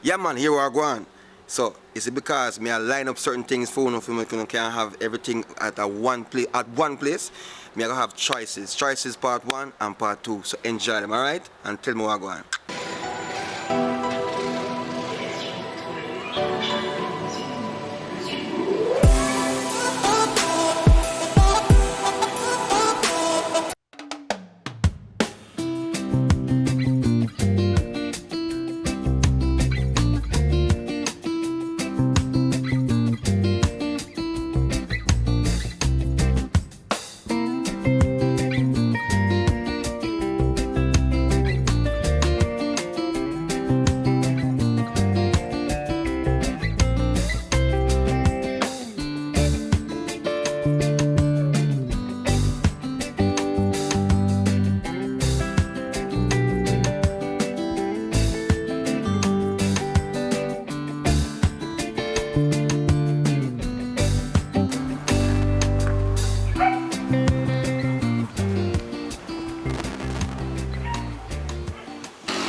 Yeah, man, here we are going. So, is it because me I line up certain things for you, for me can have everything at one place? Me I gonna have choices. Choices part one and part two. So enjoy them, alright? And tell me what going.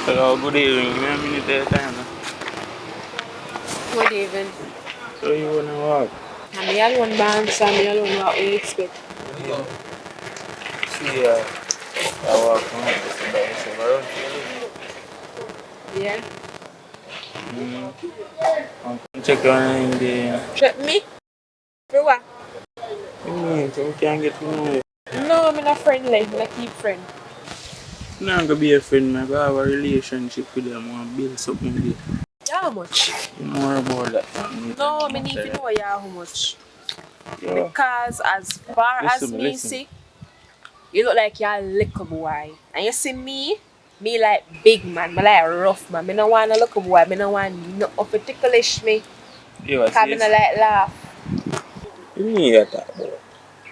Hello, good evening. Give me a minute there time. Good evening. So you wanna walk? I'm alone, man, so I'm alone. What we expect? See, I walk from this by myself around here. Yeah. I'm check on in the. Check me? For what? You mean, so we can't get to know you. No, I'm not friendly. I'm not keep friend. I'm not gonna be a friend, man. I have a relationship with them. I want to build something with it. Yeah, how much? You know more about that. Man. No, I need to know yeah, how much. Yeah. Because as far as Listen, me listen. see, you look like you're a little boy. And you see me like big man, me like rough man. Me no want a little boy. Me no want no up to ticklish me. You Because me no like laugh. You mean you talk about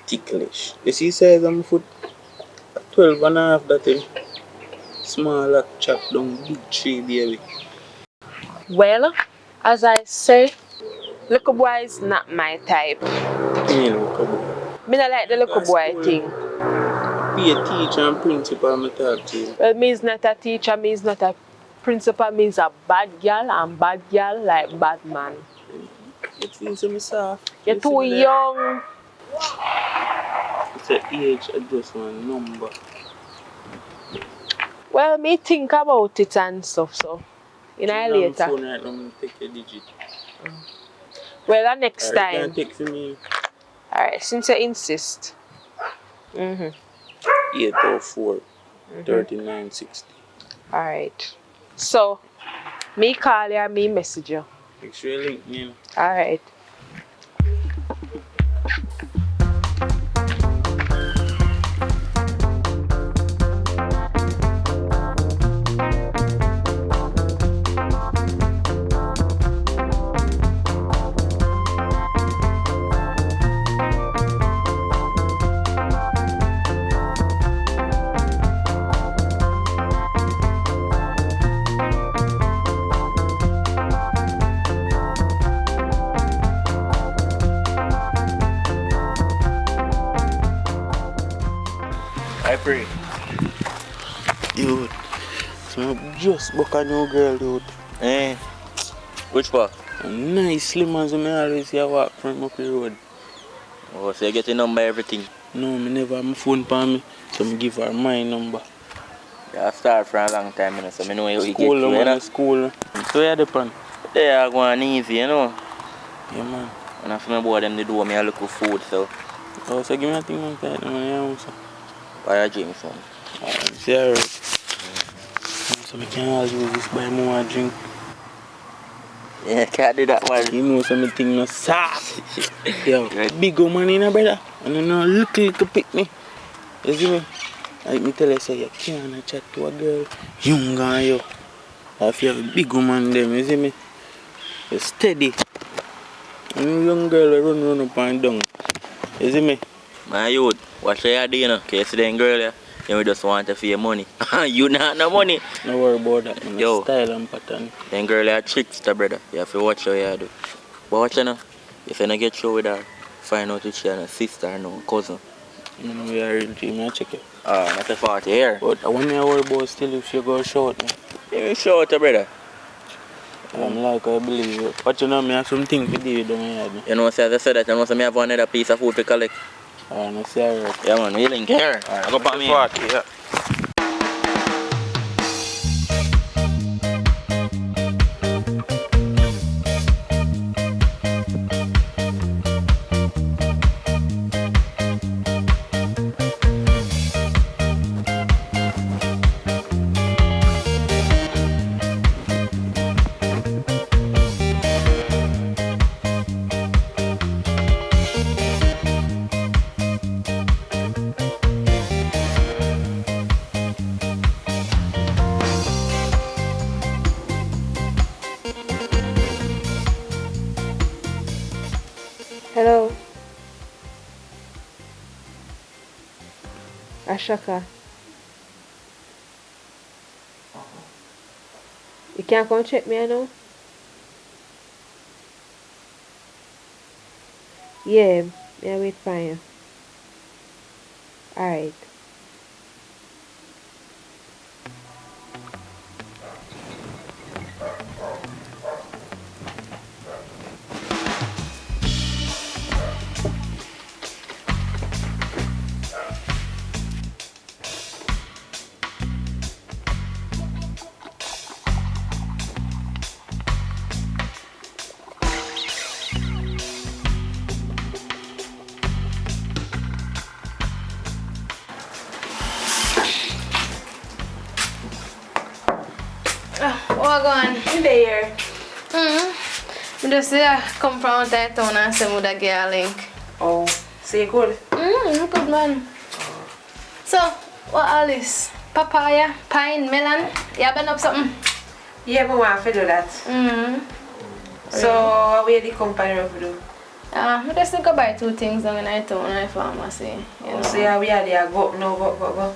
ticklish? You see size of my foot? 12 and a half that thing. Small like chop down big tree, baby. Well, as I say, little boy is not my type. You mean look about? Me not like the little boy thing. Be a teacher and principal, me talk to you. Well, me is not a teacher, me is not a principal, me is a bad girl, and bad girl like bad man. You think so me soft? You're You see too me there? young. It's a age adjustment number. Well, me think about it and stuff, so. You know, I'm later. phone right now, me take your digit. Well, next Alright, time. you can text me. Alright, since you insist. 804 3960. Alright. So, me call you, me message you. Make sure you link me. Alright. I pray. Dude, so I just book a new girl, dude. Eh? Which part? A nice slim as me always see her walk from up the road. Oh, so you get your number, everything. No, me never have my phone for me, so me give her my number. Yeah, I start for a long time, you know, so I know you get School, you, man, you know? school. So you depend. They are going easy, you know? Yeah, man. And after my boy them, they do me a little food, so Oh, so give me a thing man, man, yeah, so. buy a drink, son. See, alright. So I can always use this buy more drink. Yeah, can't do that, man. You know something no soft. Yo, big woman in a brother. And you know little pick me. You see me? Like me tell you say you can't chat to a girl younger than you. If you have a big woman them, you see me? You're steady. And a young girl will run up and down. You see me? My youth, what you do, you know? Cause you see them girl, yeah? You just want to feel money. You not no money. No worry about that, man. Yo. Style and pattern. Them girl are trickster, brother. You have to watch how you do. But watch you know, if you don't get through with her, find out if she's a sister or no cousin. You know, we are real dream, I check it. That's a party here. But I want me to worry about still if she go short, man. You shout, brother. I'm like, I believe you. But you know, me have something to do down here. You know, say, as I said that, you know, say, me have another piece of food to collect. No, sir. Yeah, man, we link here. I go back me. Yeah. Hello. Ashaka. You can't come check me now? Yeah, me I wait for you. Alright. What going? You there? I just come from that town and say would I get a link. Oh, so you good? Good man. So, what all this? Papaya, pine, melon? You been up something? Yeah, but I want to do that. So, what will the company of do? I just think I buy 2 things down in that town and pharmacy. You know. So, yeah, we are there. Go up now, go.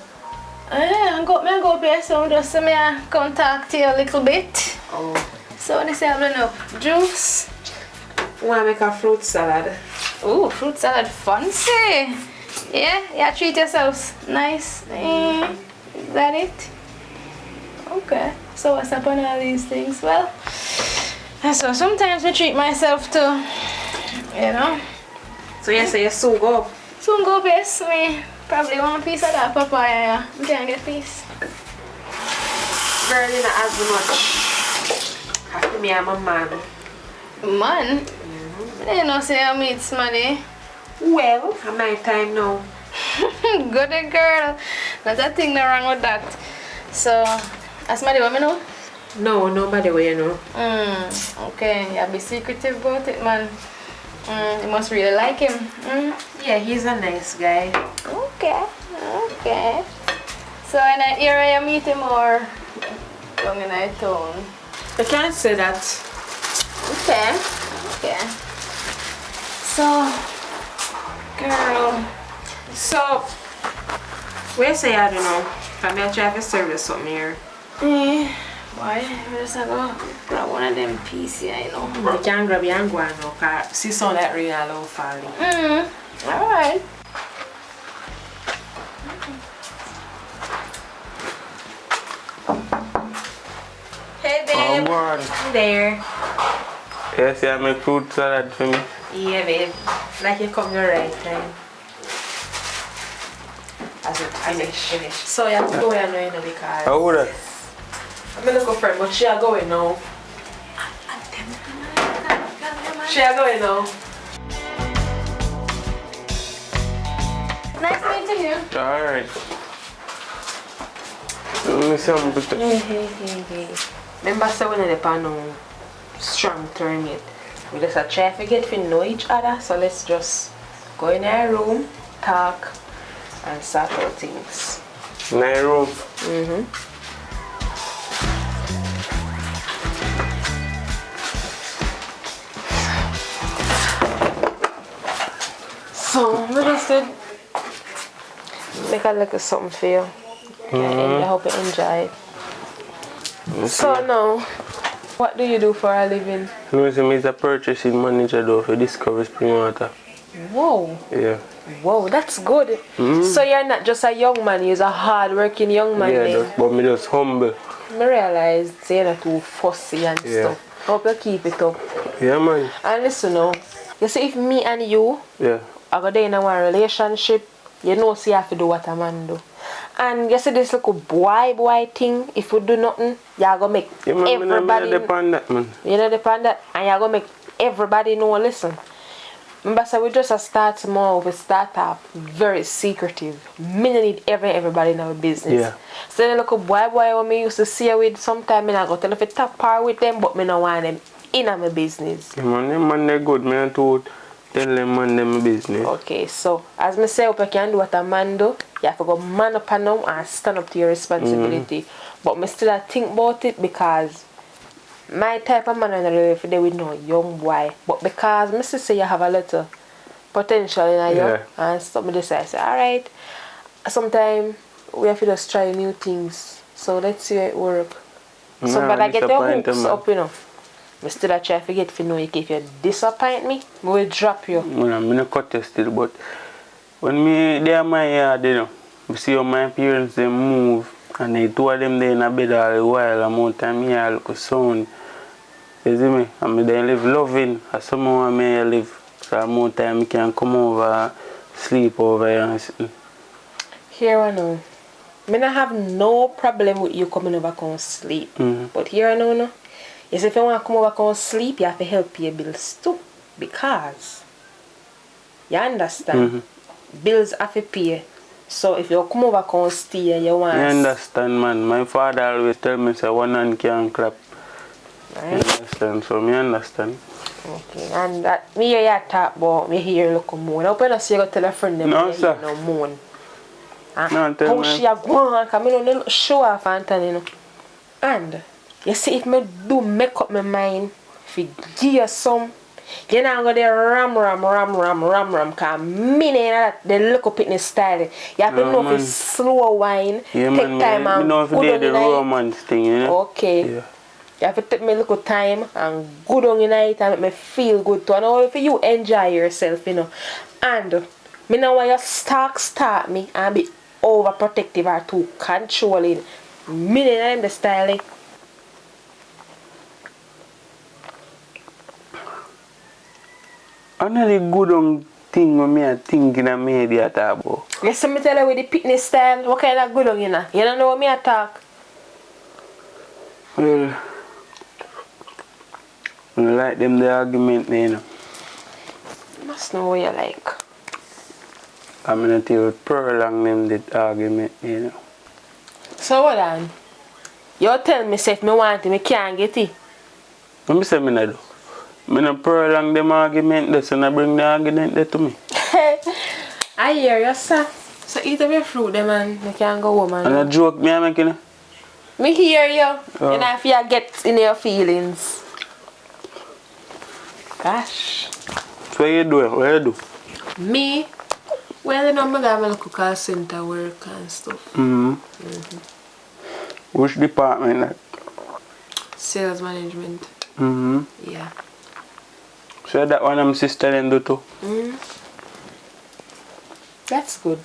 I go up here, so just say me come talk to you a little bit. Oh. So, what is happening up? Juice? I want to make a fruit salad. Ooh, fruit salad fancy. Yeah, treat yourselves. Nice. Is that it? Okay. So what's up on all these things? Well, so sometimes I treat myself too. You know? So you say you soon go up? Soon go best. Me probably want a piece of that papaya. Yeah. I can't get a piece. Girl, you not as much. Have to me and my man. Man? I didn't know say I meet somebody. Well, I'm my time now. Good girl. There's a thing wrong with that. So, as somebody want me know? No, nobody will you know. Okay. You be secretive about it, man. You must really like him. Yeah, he's a nice guy. Okay. So, in that area you meet him or down in that town? I can't say that. Okay. So, girl. So, where say I don't know? I'm going to try to service something here. Boy, I just go grab one of them pieces, you know. You can grab your and go now, because see some that really low falling. Alright. Hey babe. God. I'm there. Yes, you make fruit salad for me. Yeah babe. Like you come the right time. As it finish. So you have to go here now, you know, because How would I? I'm a little friend, but she are going now. She are going now. Nice meeting you. Alright. Let me see how much. Hey. Remember say we need a strong term yet. We just try to get to know each other, so let's just go in our room, talk, and sort out things. In my room. So, we just did make a little something for you. And I hope you enjoy it. So now, what do you do for a living? No, I'm a purchasing manager though for Discovery Spring Water. Whoa. Yeah. Whoa, that's good. So you're not just a young man, you're a hard-working young man. Yeah, but me just humble. I realized you're not too fussy and stuff. Hope you keep it up. Yeah, man. And listen now, you see if me and you Yeah. are going in one relationship, you know see you have to do what a man do. And you see this little boy thing, if you do nothing, you're going to make Yeah, man, everybody... I depend that, man. You know depend that, and you're going to make everybody know, listen. Remember, so we just start small, we start off very secretive. Me no need everybody in our business. Yeah. So the little boy when me used to see you with, sometimes I go tell if you top par with them, but me no want them in my business. Yeah, man, them man they good, man. To tell them man them business. Okay, so as me say, if you can do what a man do, you have to go man up and down and stand up to your responsibility. But me still think about it because my type of man I don't live there with no young boy. But because me still say you have a little potential in you and stuff, me decide I say, alright, sometimes we have to just try new things. So let's see how it work. So but I get your hooks up, you know. I still try to get to know you. If you disappoint me, I will drop you. I'm not cut you still, but when me they are my yard, you know, I see how my parents they move and they two of them they in a bed all the while, amount of time here look a sound. You see me? And me they live loving, and somehow I may live. So amount of time I can come over, sleep over here and sit. Here I know. I don't have no problem with you coming over and sleep. But here I know, no. Yes, if you want to come over and sleep, you have to help pay bills too. Because, you understand, bills have to pay. So if you come over and stay, you want... I understand, man. My father always tell me, say, one hand can't clap. Right? You understand? So, me understand. Okay, and that, me hear you talk about, me hear you look moon. I hope you don't see you go tell a friend them no, you sir. hear no moon. No, tell How me. she a go on, because I don't show off Anthony, you know. And, you see, if me do make up my mind, if you give you some, you're not going to ram, because me that the look up in the style. You have to know if it's slow wine, yeah, take man, time and you know if good they on the the night. romance thing, you know? Okay. Yeah. You have to take me a little time and good on the night and make me feel good too. And all if you enjoy yourself, you know. And, me know why you start me and be overprotective or too controlling. Me know the style. Another good thing when me thinking of media talk about. Yes, me tell you with the picnic style, what kind of good on you know? You don't know what me I talk? Well, I like them the argument, you know. You must know what you like. I'm gonna tell prolong them the argument, you know. So what on? You tell me if me want it, me can't get it. Let me say me not do. Me not prolong them argument, that's when I bring the argument there to me. I hear you, sir. So eat up your fruit, them and you can go home and... And a joke me I making it. Me hear you. You know if you get in your feelings. Gosh. So what you do? What you do? Me? Well, you know, I got my little call center work and stuff. Which department that? Sales management. Yeah. So that one of my sister then do too? That's good.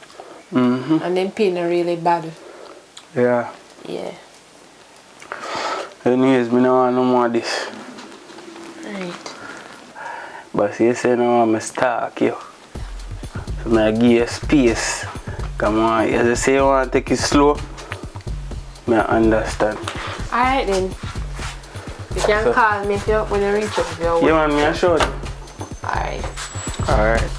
And then pain are really bad. Yeah. Yeah. Anyways, me no want no more of this. Right. But you say no I'm a stalk you. So I give you space. Come on, as I say you want to take it slow. I understand. Alright then. You can call me if you when you reach up if you're Yeah man, me I showed you. Alright. Alright.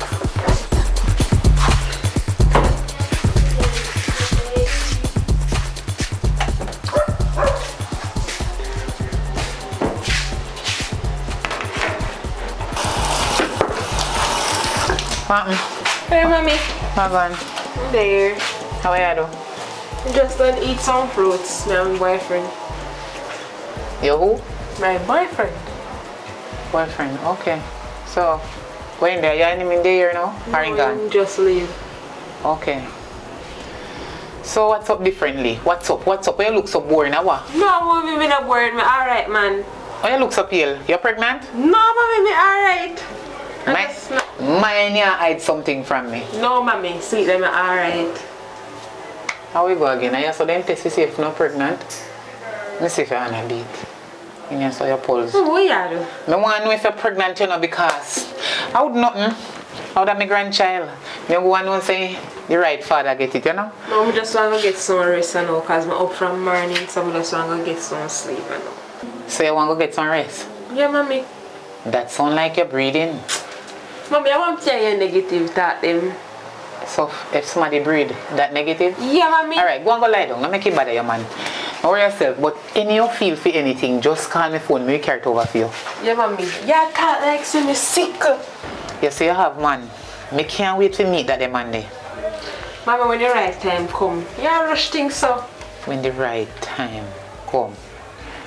Hey mommy. Magan, I'm there. how are you do? I just gonna eat some fruits, my boyfriend. Your who? My boyfriend. Boyfriend, okay. So, going there, you ain't even there now? Or you gone? Just leave. Okay. So what's up differently? What's up? Why you look so boring now? What? No, mommy, me not worried. Me alright, man. Why you look so pale? You're pregnant? No, mommy, me alright. Mind you hide something from me. No, mommy, sweet, me alright. How we go again? I saw them test to see if you're not pregnant. Let me see if you're on a beat. Yes, so your pulse. So what you do? I want to know if you're pregnant, you know, because I would nothing. Out of my grandchild. I want to say the right father get it, you know? No, I just want to get some rest now because I'm up from morning, so I just want to get some sleep now. So you want to go get some rest? Yeah, mommy. That sound like you're breathing. Mommy, I want to tell you negative thought them. So if somebody breathe that negative? Yeah, mommy. Alright, go and go lie down. Don't make it bother you, man. Don't worry yourself. But any you feel for anything, just call me phone. Me carry it over for you. Yeah, mommy. Yeah, I can't like say me sick. You say you have man. Me can't wait to meet that the man there. Mama, when the right time come, yeah, rush things so. When the right time come.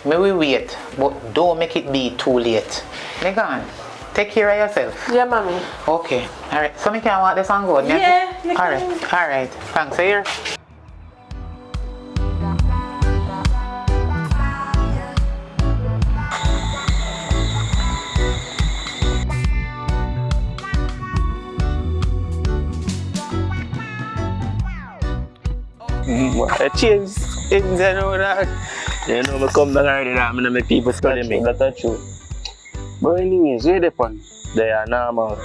May we wait, but don't make it be too late. Me gone. Take care of yourself. Yeah, mommy. Okay. Alright. So me can walk this on good, Yeah, you can. Alright. Alright. Thanks. See you. I change things and all that. You know, I come back already that I'm gonna make people study me. That's true. But anyways, where they pan? They are normal.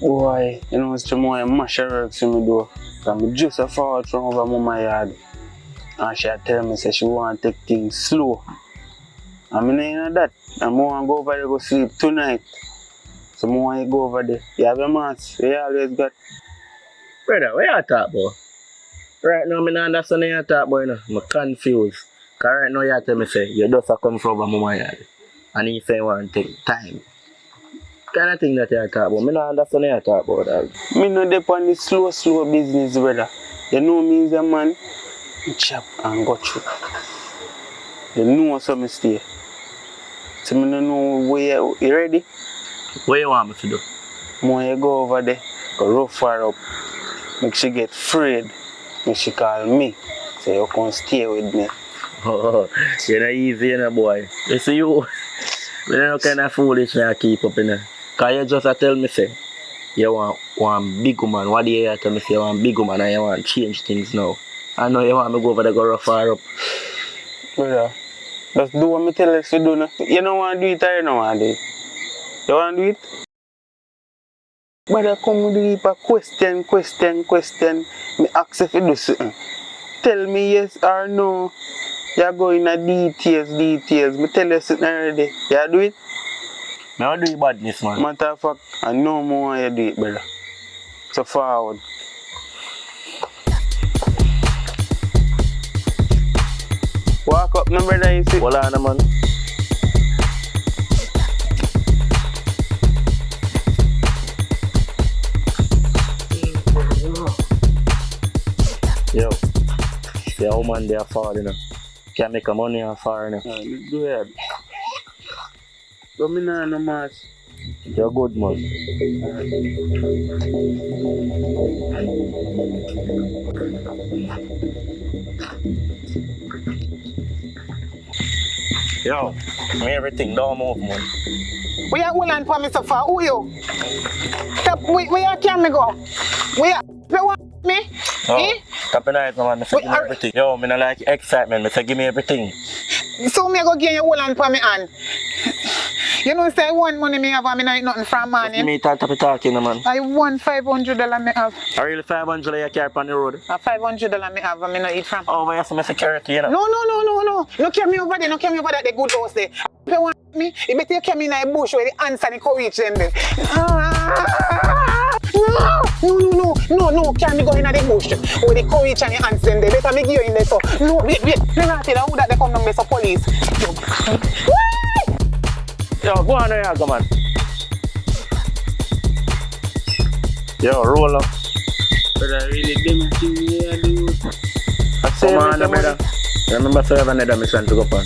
Boy, you know, it's tomorrow mash works in me door. I'm just a forward from over mama yard. And she tell me say she want to take things slow. I mean, you know that. I'm want to go over there go sleep tonight. So I want to go over there. You have your mask. You always got. Brother, what you talk about? Right now, I don't understand what you talk about. You know? I'm confused. Because right now, you tell me say, you just come from over mama yard. And you say you want to take time. Kind of thing that you talk about. I don't understand what you talk about. Dog. Me no dep on the slow business, brother. You know me as a man, chop and go through. You know so me stay. So me no know where you ready? What you want me to do? When you go over there, go rough her up. Make she get afraid. Make she call me. Say you can stay with me. Oh, you're not easy, you know, boy. You see you, you know kind of foolish I keep up in there. Because you just tell me, say, you want big woman. What do you tell me, say you want big woman and you want to change things now? I know you want me go over there, go rough her up. Brother, just do what me tell you to do. No? You don't want to do it or you don't want to do it? You want to do it? Brother, come with the question. Me ask if you do something. Tell me yes or no. You go in the details. Me tell you something already. You do it? Me don't do badness, man. Matter of fact, I know more you do it, brother. So forward. Walk up, no brother, you see. Hold on, man. Yo, the woman they are far, you know. Can't make a money on far, you know. Do it. But me nah no mask. You're good, man. Yo, me everything don't move, man. Where you hold on for me so far? Who you? Stop. Where you can me go? Where you want me? Oh, Eh? Stop in night, man. Me say Wait, give me everything. Yo, me not like excitement. Me say give me everything. So me go give you hold on for me hand. You know say one money me have and me not eat nothing from Give morning. me talking, man. I want $500 me have. I really 500 you carry on the road. $500 me have and me not eat from. Oh, but you have some security, you know. No. No carry me over there. No carry me over there. The good house there. If you want me, you better carry me in the bush where the ants and the courage them there. No. Carry me go in the bush where the courage and the ants them there. Better me give you in there so. No, wait. Me not tell you who that they come down there so police. Yo, go on there, go man. Yo, roll up. But I really them thing here do. Come on, brother. Remember to have another mission to go on.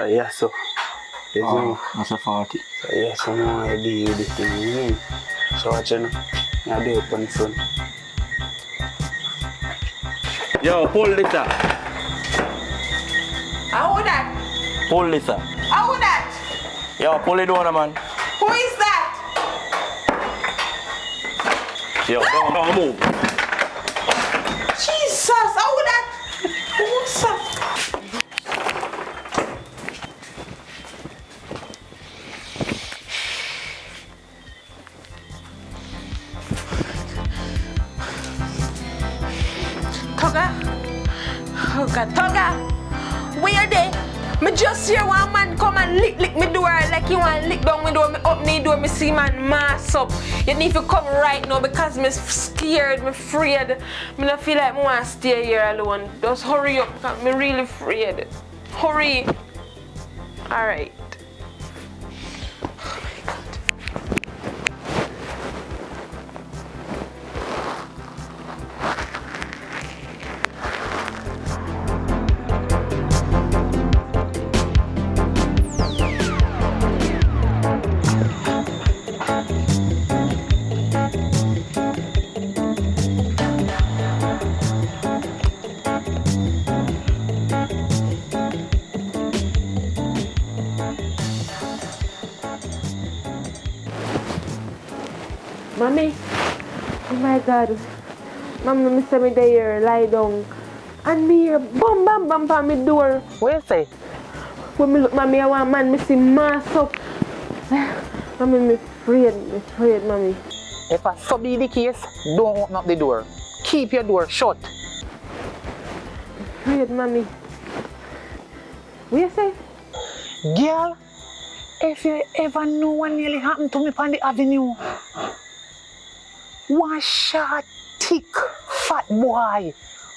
Yeah, so. That's a 40. Yeah, so now I deal with this thing, you know. So watch you know. I do it on the front. Yo, pull this up. How that? Pull this up. How that? Yo, pull it down, man. Who is that? Yo, don't move. Jesus, how would that? What's up? Toga? Oh God, Toga! Where they? Me just hear one man come and lick me door like he want lick down my door. Me open the door, me see man mass up. You need to come right now because me scared, me afraid. Me not feel like me want to stay here alone. Just hurry up, because me really afraid. Hurry. Alright. Mommy, oh my God, Mommy, me say me there, lie down, and me hear bam bam bam on my door. What you say? When me look, Mommy, I want man, me see mass up. Mommy, me afraid, Mommy. If I so be the case, don't open up the door. Keep your door shut. Afraid, Mommy. What you say? Girl, if you ever know what nearly happened to me on the avenue, one short, thick, fat boy,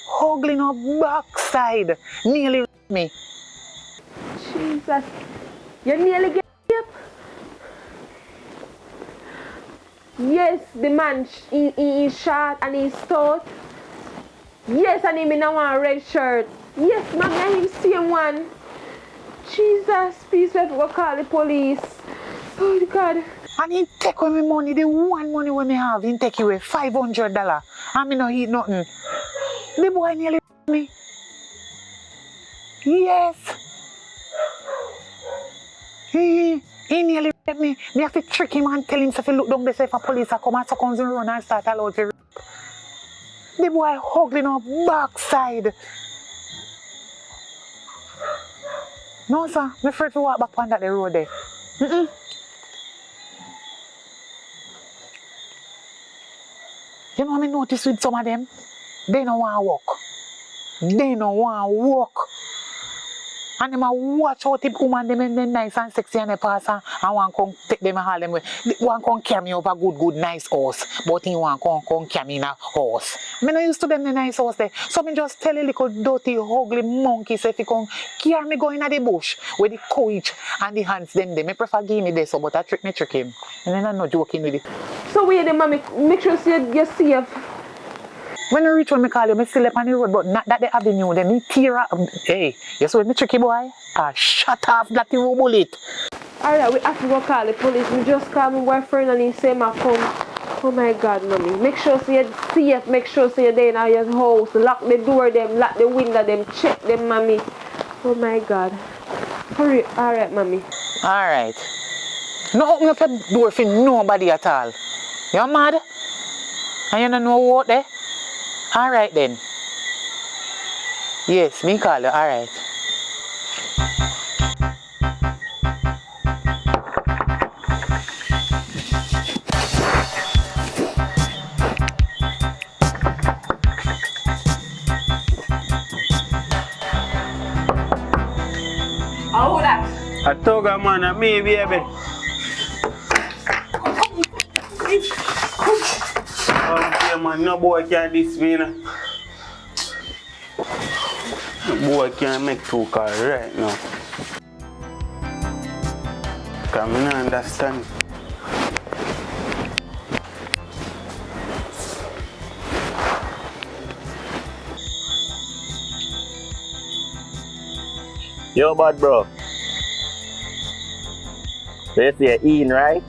hugging her backside, nearly raped me. Jesus, you nearly get up. Yes, the man, he is short and he's stout. Yes, and him in a one red shirt. Yes, Mommy, I him same one. Jesus, please, we have to go call the police. Oh, God. And he take away my money, the one money we me have, he take away $500. And me no eat nothing. The boy nearly raped me. Yes. He nearly raped me. Me have to trick him and tell him if he look down there, say if a police a come and so comes and run and start allowed to rape. The boy hugging her backside. No, sir. I'm afraid to walk back on that road there. You know what I notice with some of them? They don't want to walk. They don't want to walk. And they watch out if woman them and nice and sexy and they pass and want to come take them and haul them away. They want to come carry me over good nice house. But he want to come carry me in a house. I not used to them the nice house there. So I just tell a little dirty ugly monkey say if he come carry me go in the bush with the courage and the hands them there. I prefer give me this, but I trick him. And then I'm not joking with it. So where the Mommy, make sure you're safe. When I reach when I call you, I still up on the road, but not that the avenue. Then me tear up. Hey, you saw me tricky boy? Shut off that you bullet. Alright, we have to go call the police. We just call my boyfriend and he say ma come. Oh my God, Mommy. Make sure you're safe. Make sure you're there in your house. Lock the door them, lock the window them, check them, Mommy. Oh my God. Hurry. Alright, Mommy. Alright. No open up your door for nobody at all. You mad? And you don't know what there? Alright then. Yes, me call you. Alright. Oh, that. I told her, man, and me, baby. Okay, man, no boy can this me, no. No boy can make two calls right now. Because I don't understand. Yo, bad bro. They say Ian, right?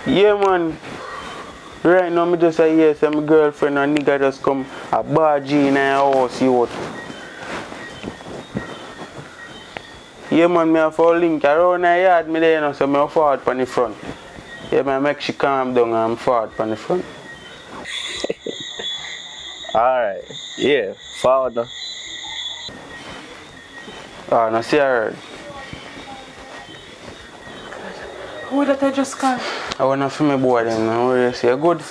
Yeah, man. Right now, I just say yes, my girlfriend and nigga just come a barge in our house, you what? Yeah, man, me have a link around the yard, me there, you know, so me have forward on the front. Yeah, man, make she calm down and I'm forward on the front. Alright. Yeah, forward now. Oh, no, see her. Who that I just call? I want to feel my boy then. What do you say? Good?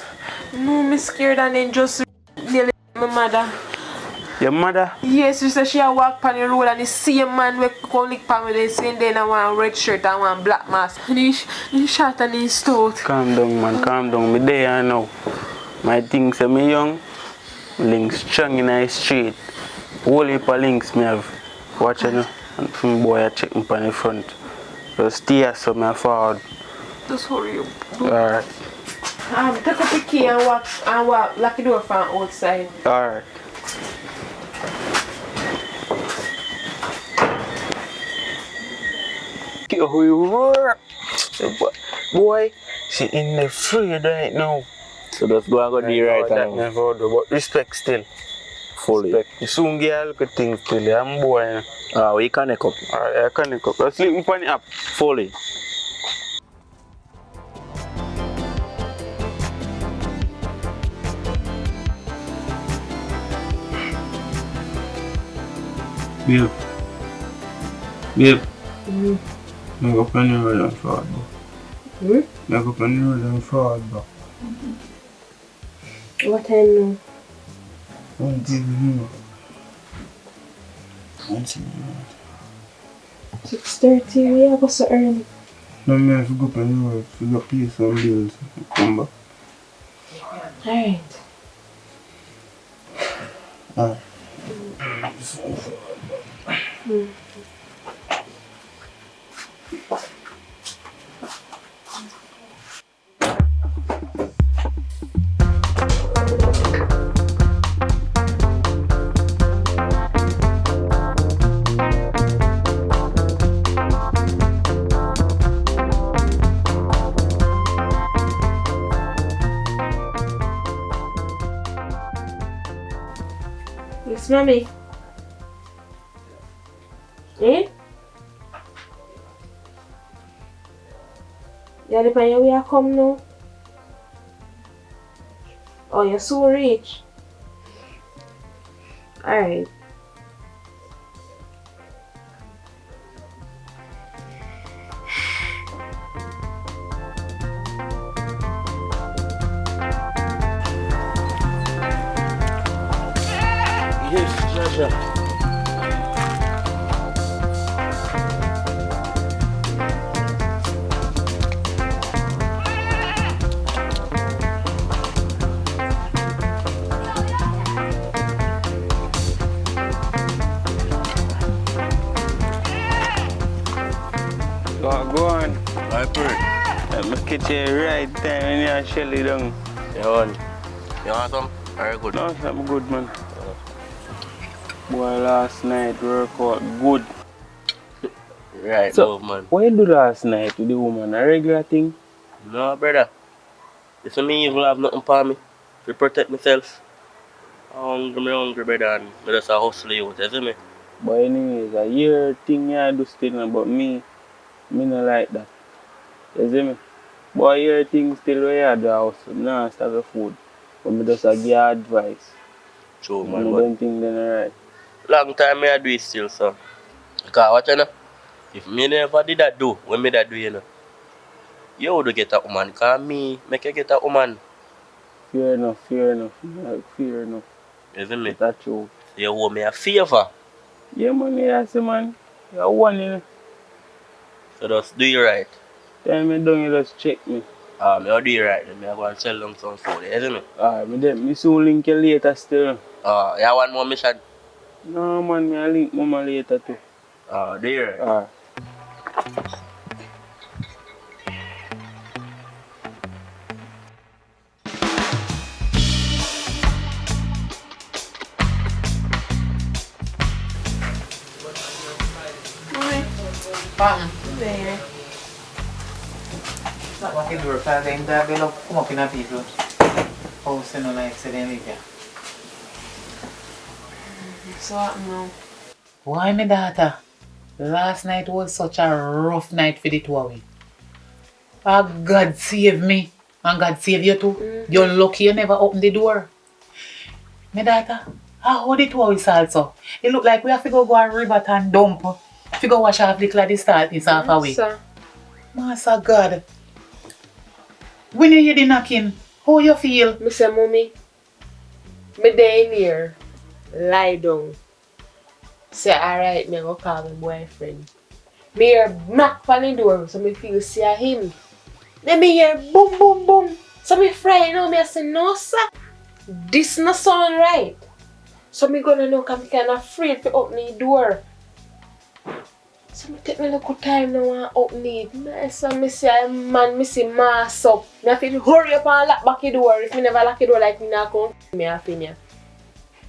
No, me scared and then just nearly my mother. Your mother? Yes, she said she a walk on the road and the same man we come lick pan with the same day and one red shirt and one black mask. And he shot and he stout. Calm down, man, calm down. Me there now. My things say me young. Links strong in the street. Whole heap of links me have. Watch it now. And from boy I check me on the front. Just stay here so me forward. Just hurry up. Alright. Take up the key and walk, lock the door from outside. Alright. Boy, she in the free right now. So just go and go do right that now. never do, but respect still. Fully. Respect. You soon get a look at things still. I'm boy. We connect up. Alright, I can't cook. Let's sleep on the app. Fully. Babe. Babe. Make up on the road and forward back. Make up on the road and forward back. What time now? Don't even know. 6:30, we have go so early. No, I have to go up on the road to go pay some bills. Come back. Alright. Alright. Yes, mommy. Eh? You the pan we are come now? Oh, you're so rich. Alright. Yes, Jaja. Go on. I pray. Let me catch you right time when you're shelly down. You want some? Very good. No, I'm good, man. Boy, last night work out good. Right, So- love, man. What you do last night with the woman? A regular thing? No, brother. This is me even have nothing for me. To protect myself. I'm hungry, brother, and I just a hustle you, you see me? But anyways, a year thing you do still, but me not like that. You see me? But a year thing still where you do house, nah, start the food. But me just give you advice. True, I man. But don't think they're alright. long time I do it still, so. Because what you know? If me never did that do, when me that do, you know, you would get a woman. Because me, make you get a woman. Fair enough, fair enough. Like, fair enough. You see me? That's true. You owe me a favor. Yeah, man, yeah, see, man. You're one, you know. So just do it right. Tell me down, you just check me. Me I'll do it right. Then I go and sell them some food. You see me? Me soon link you later still. You want more mission? No, man, me I link mama later too. Do it right. Alright. There. Not what you do, because they will come up in a people house, you know, like, say they live here. So what now? Why, my daughter? Last night was such a rough night for the two of we. God save me. And God save you too. You're lucky you never opened the door. My daughter, how the two of us also? It look like we have to go a river and dump. If you go wash off the clothes, start this half away. Sir. Master God. When you hear the knocking, how you feel? Me say, mommy, me day in here, lie down. Say, alright, me go call my boyfriend. Me hear knock on the door, so me feel see him. Then me hear boom, boom, boom. So me frightened now, me I say, no sir, this no sound right. So me gonna know, cause me kinda afraid to open the door. So me take me little time now and open it. So me say, man, me see mass up. Me have to hurry up and lock back the door. If me never lock the door like me not come, me have to.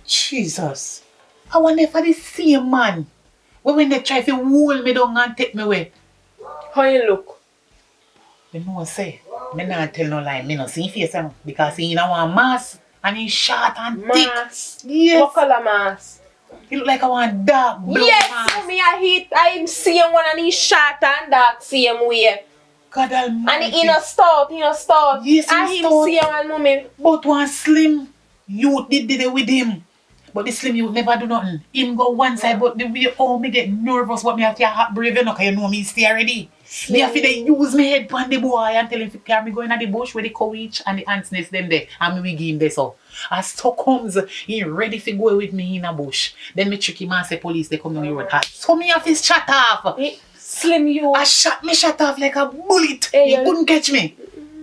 Jesus. I wonder if I the same man. When they try to hold me down and take me away. How you look? You know what I say? Me not tell no lie. Me not see face him because he in a one mask and he short and thick. Mask? Yes. What color mask? He look like I want dark blue Yes, mask. me I same one and he short and dark same way. God almighty. And he no stout, Yes, he and him stout. same one, mommy. But one slim youth did it with him. But the slim youth never do nothing. Him go one side, but the way how me get nervous, but me have to hot brave enough, cause you know me stay ready. Me have to dey use me head pan the boy and tell him to carry me going at the bush where the cow each and the ants nest them there. And me we give him this so. As so comes, he ready to go with me in a bush. Then me trick him and say police they come down the road. So me have his shut off. Slim you. I shot off like a bullet. Hey, He couldn't catch me.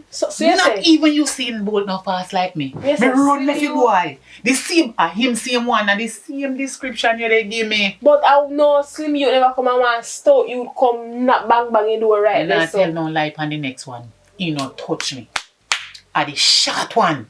So you Not say? even you seen bolt no fast like me. Yes, Me I run see left you. you boy. The same him same one and the same description you they give me. But I know Slim you never come and want stout, you come knock bang bang in door right I there. not tell no lie on the next one. He not touch me. At the short one.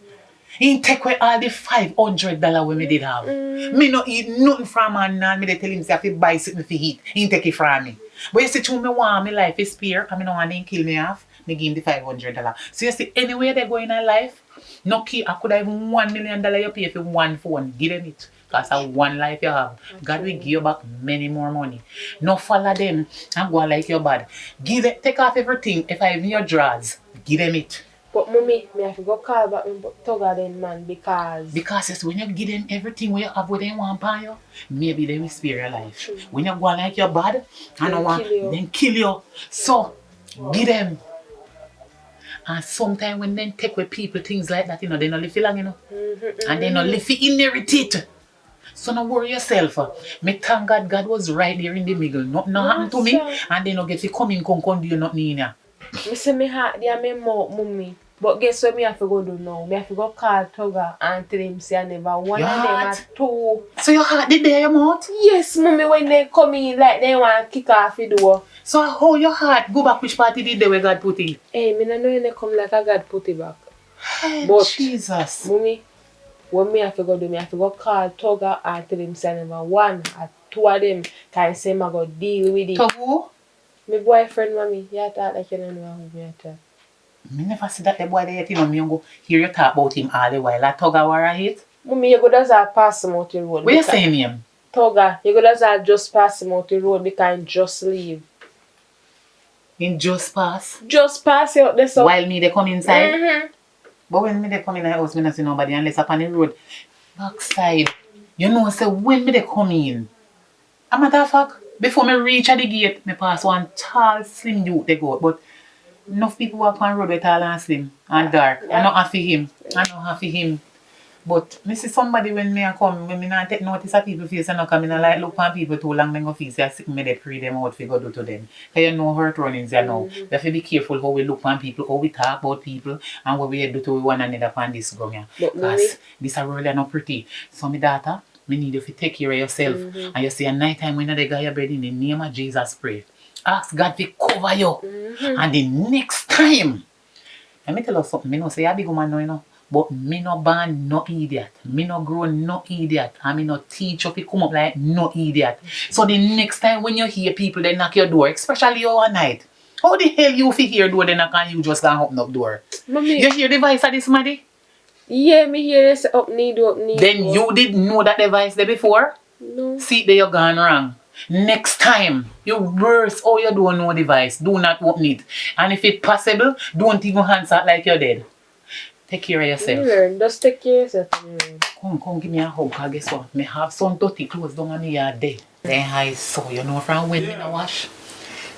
He take away all the $500 we me did have. Me no eat nothing from him and me they tell him say I have to buy something for eat. He take it from me. But you see true me want my life is spare and me no want him kill me off. Me give him the $500. So you see anywhere they go in our life, no key I could have even $1 million you pay for one phone. Give them it. Because that's one life you have. God will give you back many more money. No follow them and go like your bad. Give them, take off everything. If I have in your drawers, give them it. But mommy, me have to go call back me Tugger then man because Because when you give them everything what you have what they want upon you, maybe they will spare your life. When you go like your bad, and Then want, kill you. then kill you. So, give them. And sometimes when they take away people things like that, you know, they don't live for long, you know. And they don't live for inherit it. So don't worry yourself. Me thank God God was right there in the middle. Nothing happened to me. sir. And they don't get to come in, come do nothing in here. me say me heart there me mouth mommy. But guess what me have to go do now? Me have to go call Tugger and tell him say I never one Your of them heart? are two. So your heart did there your mouth? Yes, mommy, when they come in like they want to kick off the door. So how your heart go back which party did they where God put it? Hey, me no know when they come like I God put it back. Hey, But- Jesus. Mommy, what me have to go do, me have to go call Tugger and tell him say number one or two of them can say I go deal with it. To who? My boyfriend, mommy, you talk like you don't know who me talk. Me never see that the boy there yet, you know, me go hear you talk about him all the while. That Tugger war I hate. Mommy, you go just pass him out the road. What you because- saying him? Tugger, you go just pass him out the road because just leave. In just pass. Just pass it out there so. While me they come inside. Mm-hmm. But when me they come in the house, me not see nobody unless up on the road. Backside. You know, say when me they come in. A matter of fact, before me reach at the gate, me pass one tall, slim youth they go out. But enough people walk on the road with tall and slim and dark. I not happy him. I not happy him. But me see somebody when me a come, when me not take notice of people face and not come in and like look on people too long, then go feel say I sick me they pray them out for go do to them. Cause you know hurt runnings you know. We have to be careful how we look on people, how we talk about people and what we do to one another on this ground here. But Cause this a really not pretty. So my daughter, me need you to take care of yourself. And you see a night time when they got your bed in the name of Jesus pray. Ask God to cover you. And the next time, let me tell you something, me know say you a big woman now, you know. But me no born no idiot. Me no grow no idiot. And me no teach you to come up like no idiot. So the next time when you hear people they knock your door, especially overnight, how the hell you fi hear door they knock and you just can't open up door? Mommy, You hear the voice of this Maddie? yeah, me hear this up need. Then you did know that device there before? No. See there you gone wrong. Next time, you worse or you don't know device, do not open it. And if it's possible, don't even answer it like you're dead. Take care of yourself. Learn, just take care of yourself. Come give me a hug, cause guess what? Me have some dirty clothes down on the yard there. Then I saw, you know from when me no wash?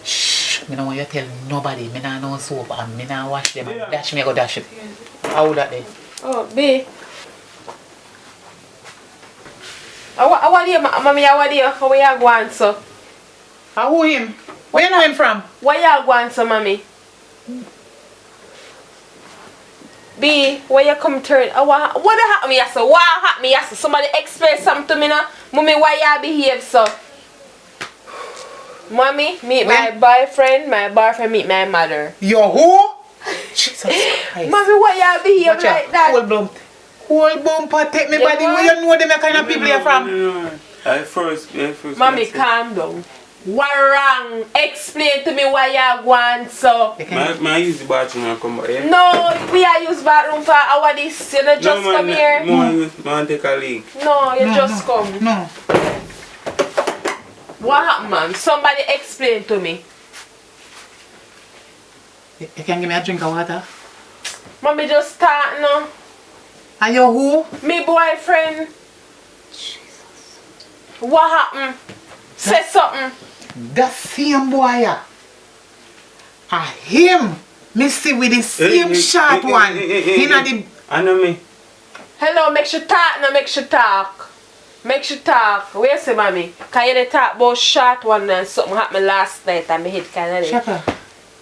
Shh, me no want you tell nobody, me no know soap and me no wash them and dash me, I go dash it. How that then? Oh, B. How are you, mommy? How are you? How are you going, so? Who him? Where you know him from? Where you going, so, mommy? B, where you come turn? What happened, yes, sir? What happened, yes, sir? Somebody explain something to me now. Mommy, why you behave so? Mommy, meet my boyfriend meet my mother. Yo who? Jesus Christ. Mommy, why you behave Watch like out. that? Whole bumper take me Yeah, body. Where you know them kind of people you're from? I first. Mommy, calm down. What wrong? Explain to me why you going so. My use the bathroom and come back, yeah? No, we are use bathroom for our this. You know, just come here. No, take a leak. No, you just come. No. What happened, man? Somebody explain to me. You can give me a drink of water? Mommy, just start now. Are you who? Me boyfriend. Jesus. What happened? Say something. The same boy. Him. Me see with the same short one. You know the... I know me. Hello, make sure talk now, make sure talk. Make sure talk. Where you say, mommy? Can you dey talk about short one and something happened last night and my head kind of Shut up.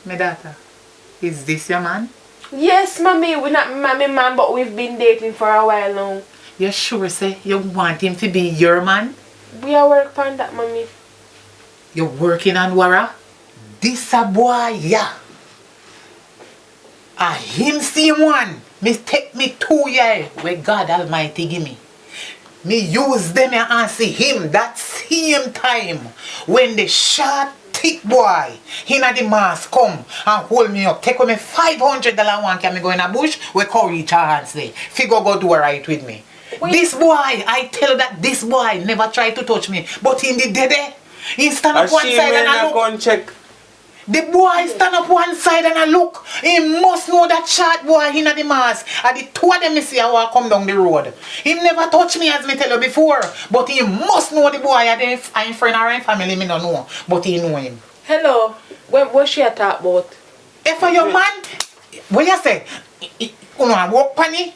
My daughter. Is this your man? Yes, mommy. We're not mommy man, but we've been dating for a while now. You sure say you want him to be your man? We are working on that, mommy. You're working on Wara? This a boy, yeah. Him same one. Me take me 2 years where God Almighty give me. Me use them and see him that same time when the short thick boy in the mask come and hold me up. Take with me $500 one can me go in a bush where courage hands there. Figure go do right with me. Wait. This boy, I tell you that this boy never tried to touch me. But in the day, he stand up one side and I look. Check. The boy stand up one side and I look. He must know that short boy in the mask. And the two of them me see how I come down the road. He never touched me as me tell you before. But he must know the boy. I'm friend or in family, me don't know. But he know him. Hello. What she talk about? If for your man, what you say? You know, I walk panny.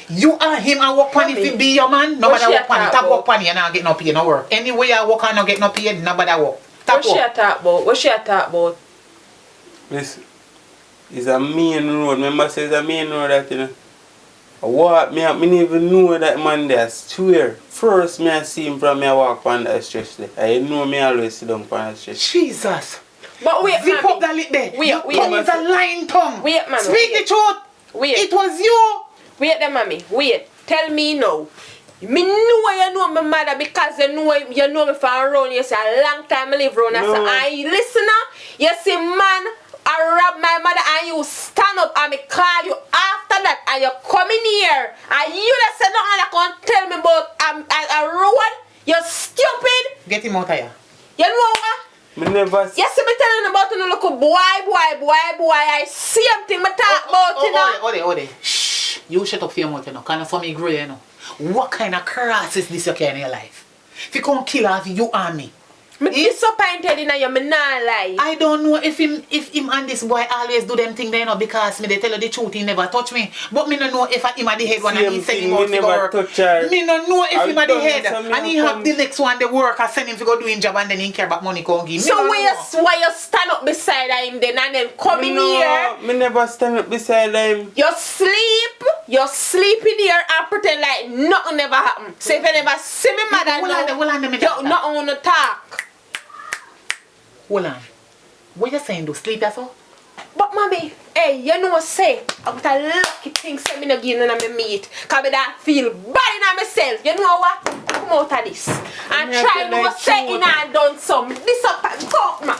You and him and work panny if you be your man. Nobody What she walk panny. talk Tap about? walk panny and I get no pay, no work. Anyway I walk and not get no pay, nobody walk. Tap What she walk. talk about? What she talk about? Listen, it's a main road. Remember, say it's a main road that, you know. What? Me didn't even know that man there. Swear. First, me I see him from me I walk on that stretch there. I know me always sit down on that stretch. Jesus. But wait, Zip mommy. up that lip there. Wait, Your wait, tongue is a lying tongue. Wait, mommy, Speak wait. the truth. Wait. It was you. Wait there, mommy. Wait. Tell me now. Me know you know my mother because you know me from around. You say a long time I live around. No. So I listen now. You say man, I rob my mother and you stand up and me call you after that and you come in here and you just say nothing and can't tell me about a road. You're stupid. Get him out of here. You know what? Me never see. You see me telling you about you look boy. I see everything me talk about you know. Ode. Shh. You shut up for your mouth, you know. Kind of for me grow, you know. What kind of cross is this you carry in your life? If you can't kill off you and me. Me disappointed in you, me not lie. I don't know if him and this boy always do them thing there, you know, because me they tell you the truth, he never touch me. But me don't know if him at the head one and he send him out to go work. Me don't know if him at the head and he have the next one the work and send him to go do his job and then he care about money can't give. So why you stand up beside him then and then come in here? Me never stand up beside him. You sleep in here and pretend like nothing never happened. So if you never see me mother you not want to talk. Hold on. What you saying, do sleep that's all? But mommy, hey, you know what say? I got a lucky thing say me no give none of me meat. Cause me that feel bad in myself. You know what? Come out of this. And try to say in and done some. This up and talk, man.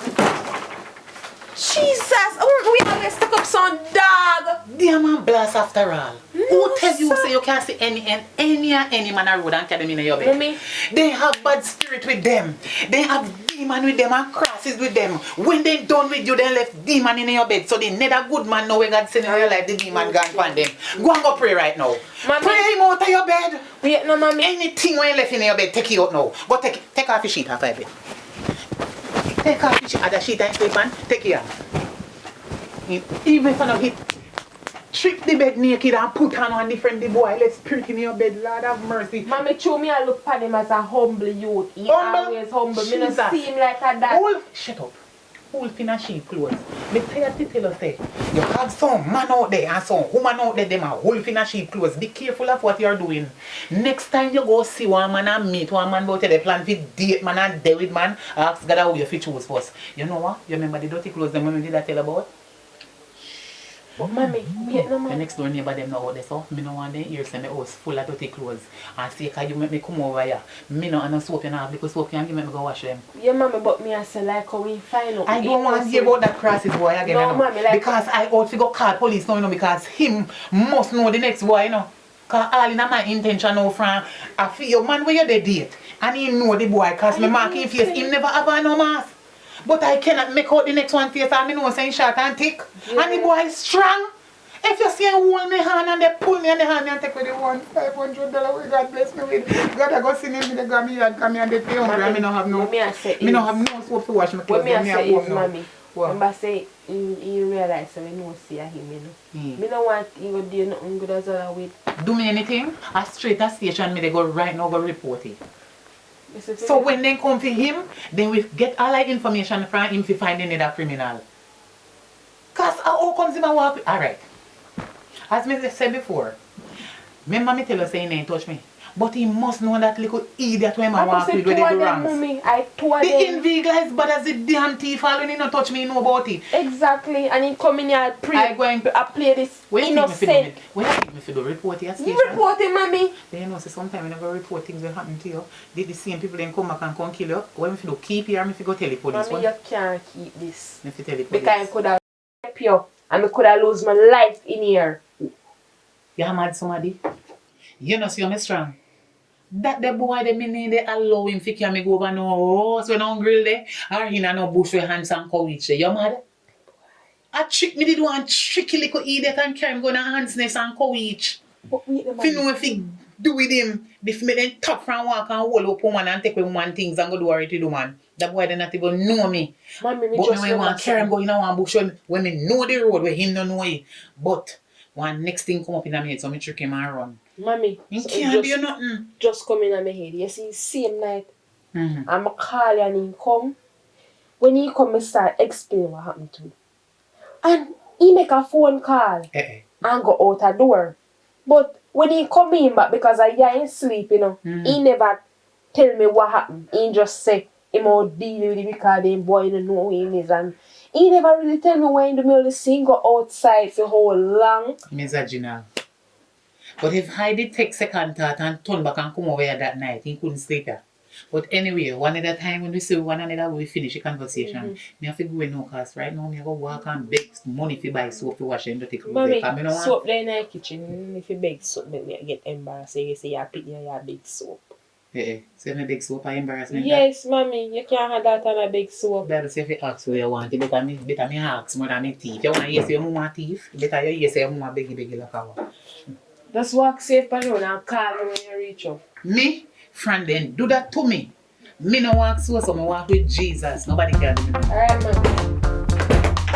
Jesus, we always stuck up some dog. Dear man blast after all. Who tell you say you can't see any man a road and carry them in your bed? Mommy. They have bad spirit with them. They have demon with them and crosses with them. When they done with you, they left demon in your bed. So they need a good man know when God send in your life, the demon gone upon them. Go and go pray right now. Mommy. Pray him out of your bed. Wait, no, mommy. Anything when you left in your bed, take it out now. Go take off your sheet off your bed. Take off your sheet, other sheet and sleep on. Take it off. Even if I don't hit, strip the bed naked and put on one different the boy. Let's spirit in your bed, Lord have mercy. Mommy, show me I look at him as a humble youth. He Humble? always humble. Me Jesus. not see him like a dad. Shut up. Wolf in a sheep clothes. Me tired to tell us say, you have some man out there and some woman out there, them are wolf in a sheep clothes. Be careful of what you're doing. Next time you go see one man and meet one man about the plan for date man and date with man, ask God how you fit choose first. You know what? You remember the dirty clothes them when we did that tell about? But mommy, wait, no, The mommy. next door neighbor them know out there, so me no want them ears say my house full of dirty clothes. And say, cause you make me come over here. Me no and soap you know because soap you and give me go wash them. Yeah, mommy, but me I say like how we find out. I don't want to hear about that crosses boy again. No, you know, mommy, like- because I ought to go call police now, you know, because him must know the next boy, you know. Because all in my intention now from I feel your man where you dey date. And he know the boy because me mark him face, him never have no mask. But I cannot make out the next one face and me know saying short and thick. Yeah. And the boy is strong. If you see him hold me hand and they pull me in the hand and take with the $1,500 we God bless me with. God I go see me in the grammy yard come here and they pay hungry and me no have no. What me I say Me no is- have no soap to wash my What clothes. me I Me say home is, now. mommy, What? remember say, you realize so we know see him, you know. Me no want you go do nothing good as well with. Do me anything, a straight a station me they go right now go report it. Listen to So me. when they come for him, then we get all the information from him to find any other criminal. Cause how comes him a walk with? Alright. As me said before, remember me tell you say he ain't touch me. But he must know that little idiot when I I walk say with two where they of do them, wrongs. mommy. I two of The them. invigila is bad as the damn thief all when he not touch me, he know about it. Exactly, and he come in here and pray. I going- I play this When you think me fi do innocent. it? When you think me fi do report it at station? You report him, mommy. Then you know, say sometimes when I go report things will happen to you, the same people then come back and come kill you. When me fi do keep here, me fi go tell the police. Mommy, you can't keep this. Me fi tell the police. Because I could have raped you and I could have lose my life in here. You mad somebody? You know see me strong. That the boy the me they allow him to carry me go over no house when on grill there or in a no bush with hands and cow each there. You mad? I trick me did one tricky little idiot and carry him go in a hands nest and cow each. But wait, the If you mommy. know if he do with him, if me then top from walk and hold up woman and take away woman things and go do what to do man. That boy they not even know me. Mommy, me But just me when want carry him remember go in a one bush when me know the road where him don't know it. But one next thing come up in a minute so me trick him and run. Mommy, He so can't do nothing. just come in on my head. You see, same night, Mm-hmm. I'm a call you and he come. When he come, I start explain what happened to me. And he make a phone call and go out a door. But when he come in back, because I ain't sleep, you know, he never tell me what happened. He just say, him out deal with it because them boy don't know who he is. And he never really tell me why in the middle of the scene go outside for how long. Misogynal. But if I did take second thought and turn back and come over here that night, he couldn't sleep here. But anyway, one at a time when we see one another, we finish the conversation. Me have to go in no cause right now. Me go walk and beg money to buy soap to wash and dirty clothes. Mommy, Because me no want- soap there in the kitchen. If you beg soap, then you get embarrassed. You say you pick your big soap. So me beg soap and embarrassment. Yes, mommy, you can't have that on a big soap. Better say if you ask what you want, it better me ask more than me thief. You want to hear say your mama thief, better you hear say your mama beg like a Just walk safe around and call me when you reach up. Me, friend, then do that to me. Me no walk so me walk with Jesus. Nobody can do me. Alright, mommy.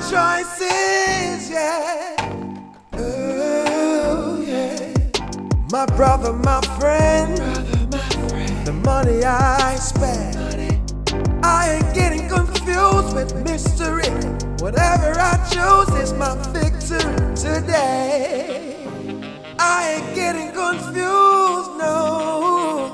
choices, yeah. Oh, yeah. My brother, my friend, the money I spend, I ain't getting confused with mystery. Whatever I choose is my victory today. I ain't getting confused, no.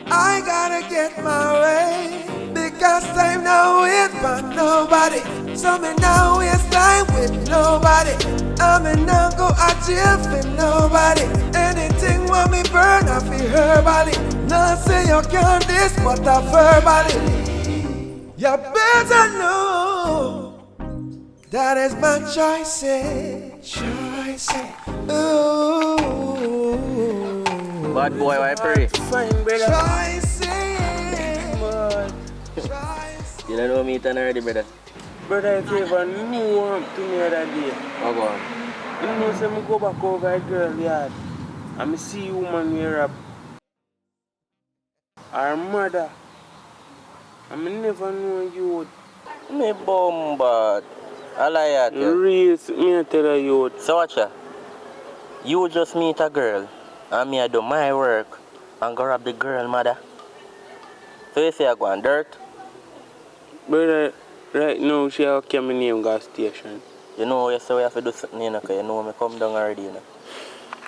I gotta get my way, because time now is by nobody. So me now waste time with nobody. I me now go a jail for nobody. Anything want me burn, I feel her body. Not say you can't this, but I verbally. You better know that is my choice. Ooh. Bad boy, why pray? Fine, brother. You don't know me turn already, brother. Brother, if you ever knew what happened to me the other day, Oh, go on. you know, say me go back over a girl yard and me see a woman wear up her mother. And me never know you. Me bombard. I lie at you. Real, me tell her you. So watch ya. You just meet a girl and me I do my work and go rob the girl mother. So you say I go on dirt? Brother, right now she have come in name gas station. You know you say we have to do something, you know, because you know me come down already, you know.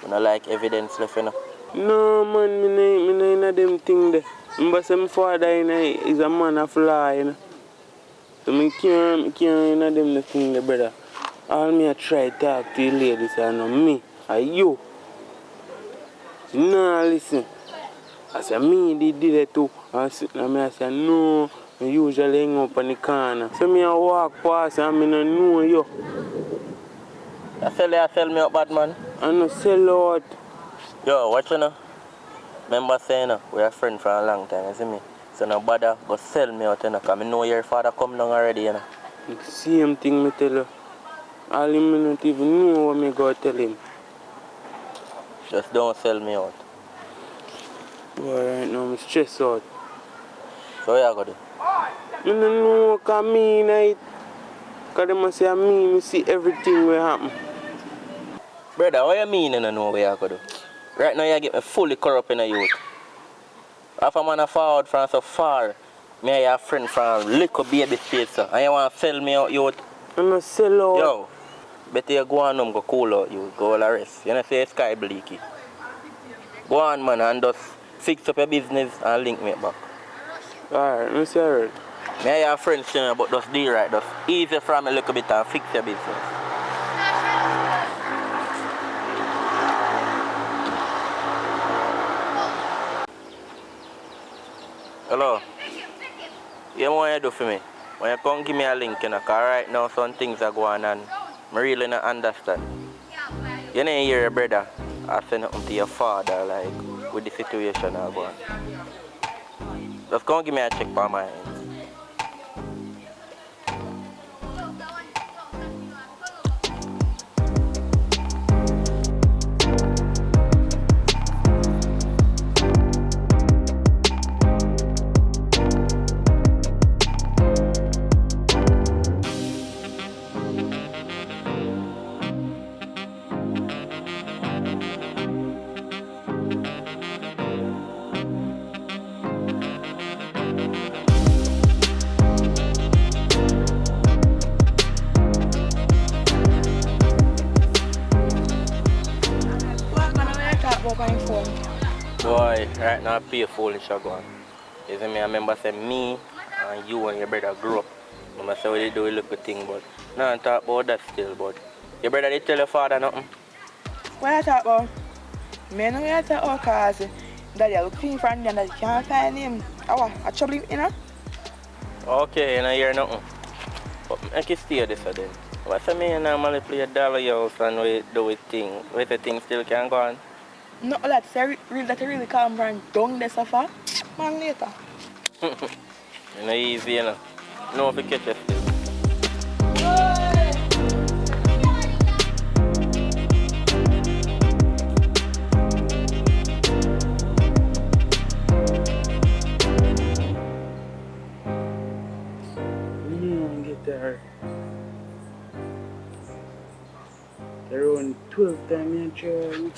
I don't like evidence left, you know. No man, me no in them thing there. But say my father is a man of law, you know. So me can't in them thing there, brother. All me I try talk to the ladies and me and you. No listen. I say me did it too. I say no. I usually hang up on the corner. So me I walk past and I no know you. You sell me up, bad man. I no sell out. Yo, watch you know. Remember saying, we're a friend for a long time, you see me? So no bother go sell me out, you know, because I know your father come down already, you know. Same thing me tell you. All him not even know what me go tell him. Just don't sell me out. Boy, right now I'm stressed out. So what you gonna do? I don't know what I mean, because they must say me see everything will happen. Brother, what you mean you don't know what you gonna do? Right now you get me fully corrupt in a youth. If a man a forward from so far, me and your friend from little baby space, so, and you want to sell me out youth? I'm not sell out. Yo, better you go on go cool out you, go all arrest. You know say sky bleaky. Go on man and just fix up your business and link me back. Alright, I'm sorry. Me and your friends saying about just do right, just easy from a little bit and fix your business. Hello. You know what you do for me? When you come give me a link, you know, because right now some things are going on, I really don't understand. You didn't hear your brother I say nothing to your father, like, with the situation are going. Just come give me a check for my end. Boy, right now I pay foolish again. You see me, I remember saying me and you and your brother grew up. I say what they do a little thing, but now I talk about that still, but your brother did tell your father nothing? What I talk about? Me no I talk about cause daddy I look for him and daddy can't find him. I trouble him, you know? Okay, you don't hear nothing. But I can stay this then. What's the mean normally play a dollar house and we do it thing? Wait the thing still can go on? No, that really calm from down there so far. Man later. You know easy, you know. No, if you catch it still. Get there. Around 12 time I try.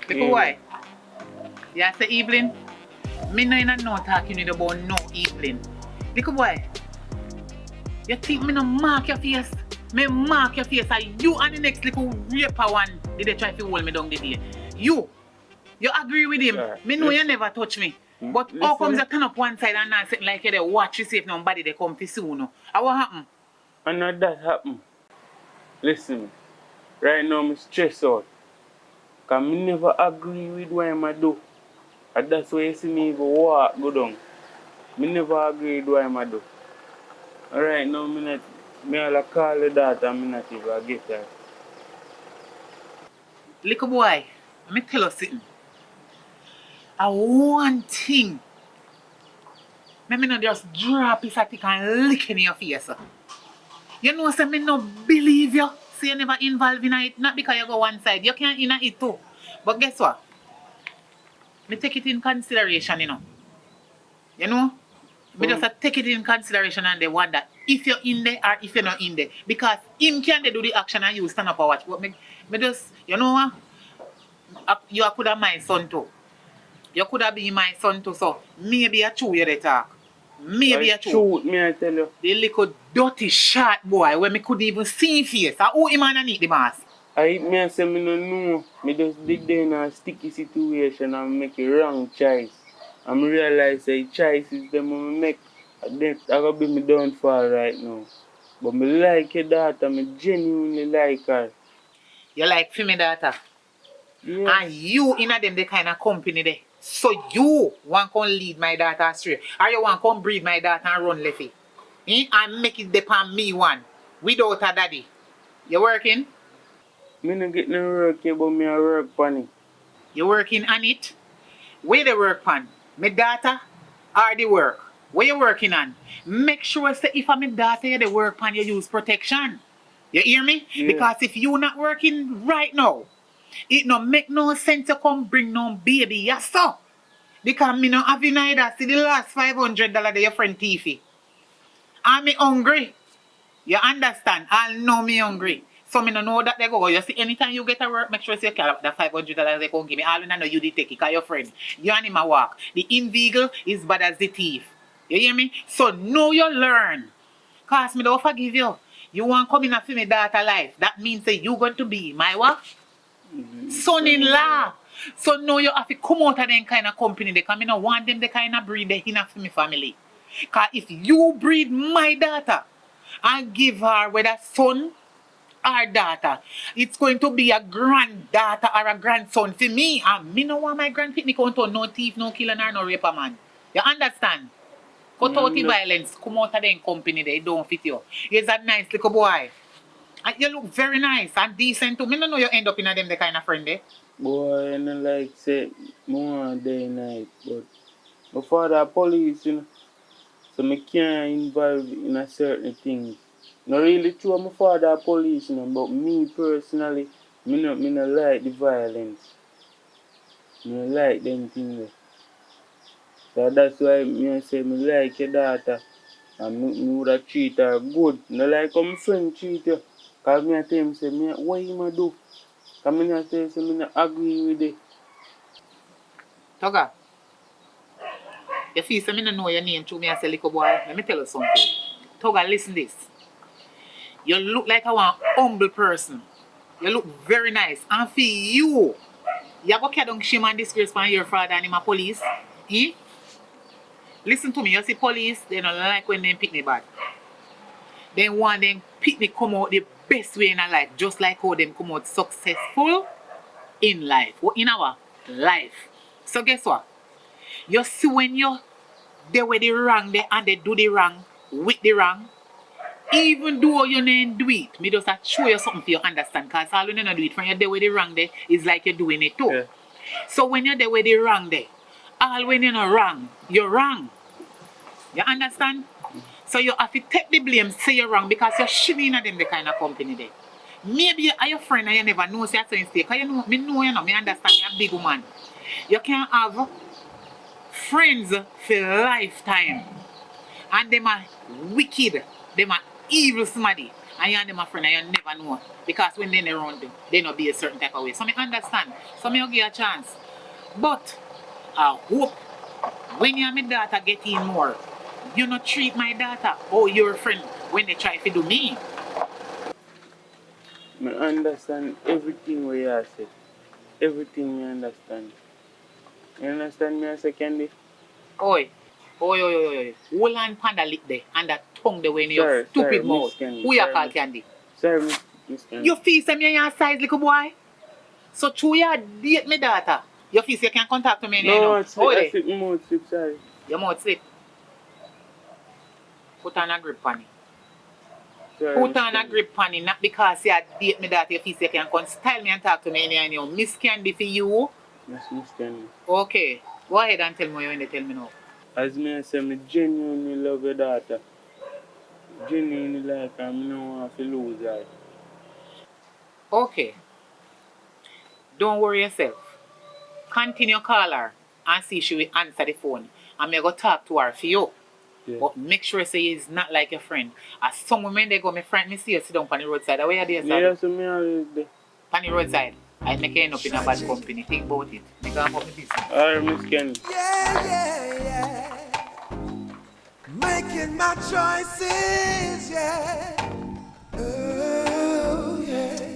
Little boy, you say Evelyn? Me no in no talking with you about no Evelyn. Little boy, you think me no mark your face? Me mark your face and you and the next little raper one did they try to hold me down the day. You agree with him. Yeah, Me know you listen. never touch me. But how comes you turn up one side and not sitting like you there watch to see if nobody they come to soon? No? And what happen? And not that happen. Listen, right now I'm stressed out. Cause me never agree with what I do. And that's why you see me even walk go down. Me never agree with what I do. Alright now me all call the daughter and me not even get her. Little boy, let me tell you something. One thing. Me not just drop this stick and lick in your face. You know, say me no believe you. So you never involved in it. Not because you go one side. You can't in it too. But guess what? Me take it in consideration, you know. You know? Me just take it in consideration and they wonder if you're in there or if you're not in there. Because him can do the action and you stand up and watch. But me just, you know what? You could have my son too. You could have been my son too, so maybe a true you they talk. Maybe a true. Shoot me, I tell you. The little dirty short boy where me could even see face. Who him underneath the mask? I say me no know. Me just dig there in a sticky situation and make a wrong choice. And realize that choices them I make. That I gonna be me downfall right now. But me like your daughter, me genuinely like her. You like for me daughter? Yeah. And you in a them the kind of company there. So you want to lead my daughter astray. Or you want to come breed my daughter and run lefty. And make it depend me one. Without a daddy. You working? Me no get no work here, but me a work on it. You working on it? Where the work on? My daughter or the work? Where you working on? Make sure say if I'm my daughter you the work on you use protection. You hear me? Yeah. Because if you not working right now, it no make no sense to come bring no baby, yes sir. Because me no have in either see the last $500 that your friend Tiffy. And me hungry. You understand? I'll know me hungry. So me no know that they go. You see, anytime you get a work, make sure you care about that $500 they come give me. All you know you did take it because your friend. You and him a walk. The inveigle is bad as the thief. You hear me? So know you learn. Cause me don't forgive you. You want come in and feel me daughter life. That means that you going to be my what? Son-in-law. So now you have to come out of them kind of company. They come in and want them the kind of breed they in for me family. Because if you breed my daughter and give her whether son or daughter, it's going to be a granddaughter or a grandson for me. And me no want my grandpitney come to no thief, no killer, nor no raper man. You understand? Cut out the violence. Come out of them company. They don't fit you. You're a nice little boy. And you look very nice and decent too. Me no know you end up in a them the kind of friend eh? Boy, I don't like say more day night, but my father police, you know, so me can't involve in a certain thing. Not really true, my father police, you know, but me personally, me no like the violence. Me no like them things. So that's why me say me like your daughter, and me would have treat her good. No like how my friend treat you. Cause me I tell him say me what you ma do? Cause me not say me not agree with it. Toga, you feel so me no know your name through me as a little boy. Let me tell you something. Toga, listen this. You look like a one humble person. You look very nice. And for you go carry down shame and disgrace from your father and him a police. Eh? Listen to me, you see police, they don't like when they pick me bad. They want them pick me come out the best way in a life, just like how them come out successful in life, or in our life. So guess what? You see when they were the wrong there and they do the wrong with the wrong, even though you didn't do it, me just show you something for you understand, because all when you don't do it, when you're there with the wrong there, it's like you're doing it too. Yeah. So when you're there with the wrong there, all when you're not wrong, you're wrong. You understand? So you have to take the blame, say you're wrong because you're shivering at them the kind of company there. Maybe you are your friend and you never know say you're mistake. Because you know, me understand you're a big woman. You can have friends for lifetime. And them are wicked. Them are evil somebody. And you and them are friend and you never know. Because when they're around them, they not be a certain type of way. So me understand. So me give you a chance. But I hope when you and my daughter get in more, you not treat my daughter or your friend when they try to do me. I understand everything what you have said. Everything I understand. You understand me as a candy? Oi. Hold on panda lip there and that tongue the way in your stupid mouth. Who you call Candy? Sorry, Miss Candy. You feel say me your size little boy? So through your date my daughter, you feel say you can contact me No, now? I slip my mouth slip, sorry. Your mouth slip. Put on a grip on it. Sorry, Put Miss on a Candy. grip on it, not because you date me daughter, you feel say you can come style me and talk to me anyhow. Miss Candy for you. Yes, Miss Candy. Okay. Go ahead and tell me what you want to tell me now. As me I say, I genuinely love your daughter. Genuinely like her, I don't want to lose her. Okay. Don't worry yourself. Continue call her and see if she will answer the phone. And me go talk to her for you. Yeah. But make sure say it's not like your friend. As some women they go, my friend me see you sit down on the roadside. Where you there, Yeah, so me always there. on the roadside. I make you end up in a bad company. Think about it. Make her up business. Alright, Miss Candy. Yeah. Making my choices, yeah. Oh, yeah.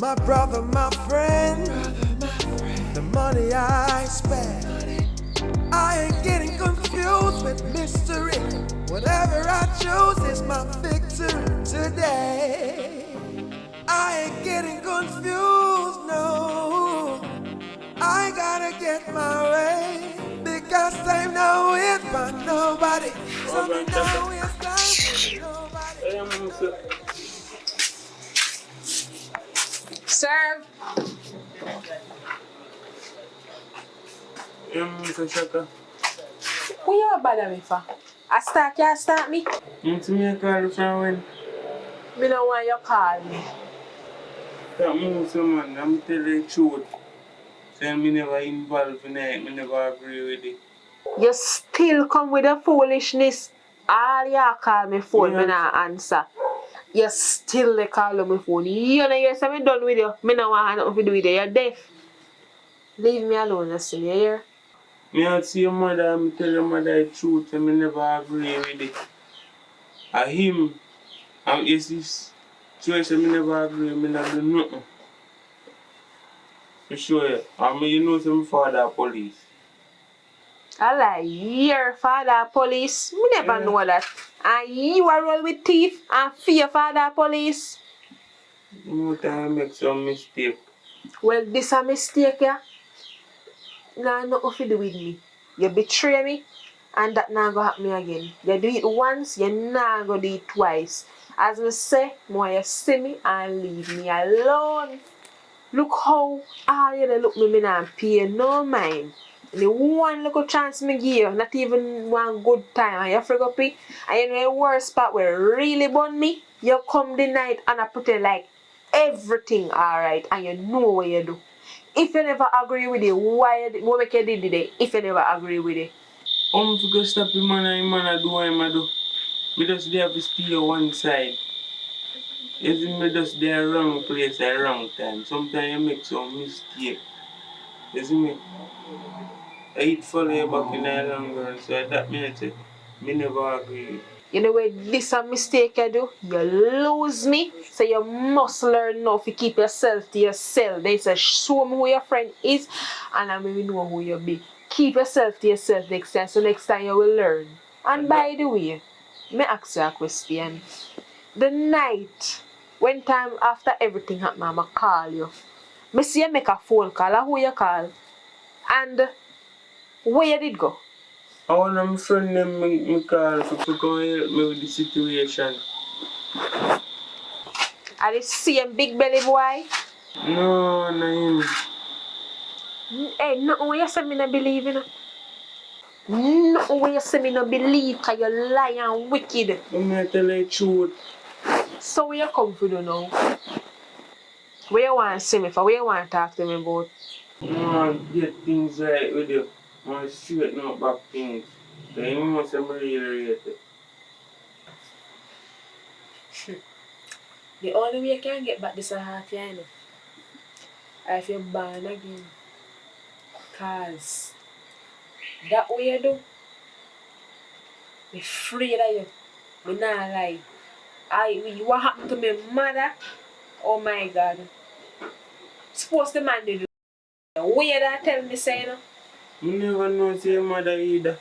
My brother, my friend. The money I spend. I ain't getting confused with mystery. Whatever I choose is my victory today. I ain't getting confused, no. I gotta get my way because time now is for nobody. So now it's time for nobody. Hey, Musa. Serve. Hey, Musa Shaka. Who you bother me for? Can't start me? Want me to call you from when? Me don't want you call me. That Musa, man, I'm telling you the truth. Saying me never involved in it, me never agree with it. You still come with the foolishness. All you call me phone, me not answer. You still they call me phone. You know you say me done with you. Me not want nothing to do with you. You're deaf. Leave me alone, you see, you hear? Me I see your mother and me tell your mother the truth and me never agree with it. And him, and it's this situation me never agree, me not do nothing. For sure, I mean you know some father police. I like your father police. Me never know that. And you are roll with thief and fear father police. You know time I make some mistake. Well, this a mistake, yeah. Nah, nothing to do with me. You betray me, and that not go happen again. You do it once, you not go do it twice. As me say, more you see me and leave me alone. Look how all you dey look me not pay no mind. The one little chance me give you, not even one good time, and you forget it. And you know the worst part where really burn me, you come the night and I pretend like everything alright, and you know what you do. If you never agree with it, what make you did it? If you never agree with it, I'm to stop him and do what I do. Me just there to stay on one side. Is me just there wrong place at wrong time. Sometimes you make some mistake. You see me? I eat follow you back in the long run, so that means me never agree. you know where this a mistake you do, you lose me. So you must learn now to keep yourself to yourself. They say show me who your friend is, and I may know who you be. Keep yourself to yourself next time, so next time you will learn. And by the way, me ask you a question. The night, when time after everything happened, I'ma call you. Me see you make a phone call, and who you call? And where you did go? I want my friend them me call to go help me with the situation. Are the same big belly boy? No, him. Hey, nothing when you say me not believe in. Nothing when you say me no believe because you lie and wicked. I'm going to tell you the truth. So where you come from now? Where you want to see me for? Where you want to talk to me about? Man, get things right with you. Man, straighten up back things. Then you must have really rate it. The only way you can get back this half year, you know, if you're born again. Cause that way you do, I'm afraid of you. I'm not lie. What happened to my mother? Oh my God. Suppose the man did the way that tell me say, you know? You never know say your mother either.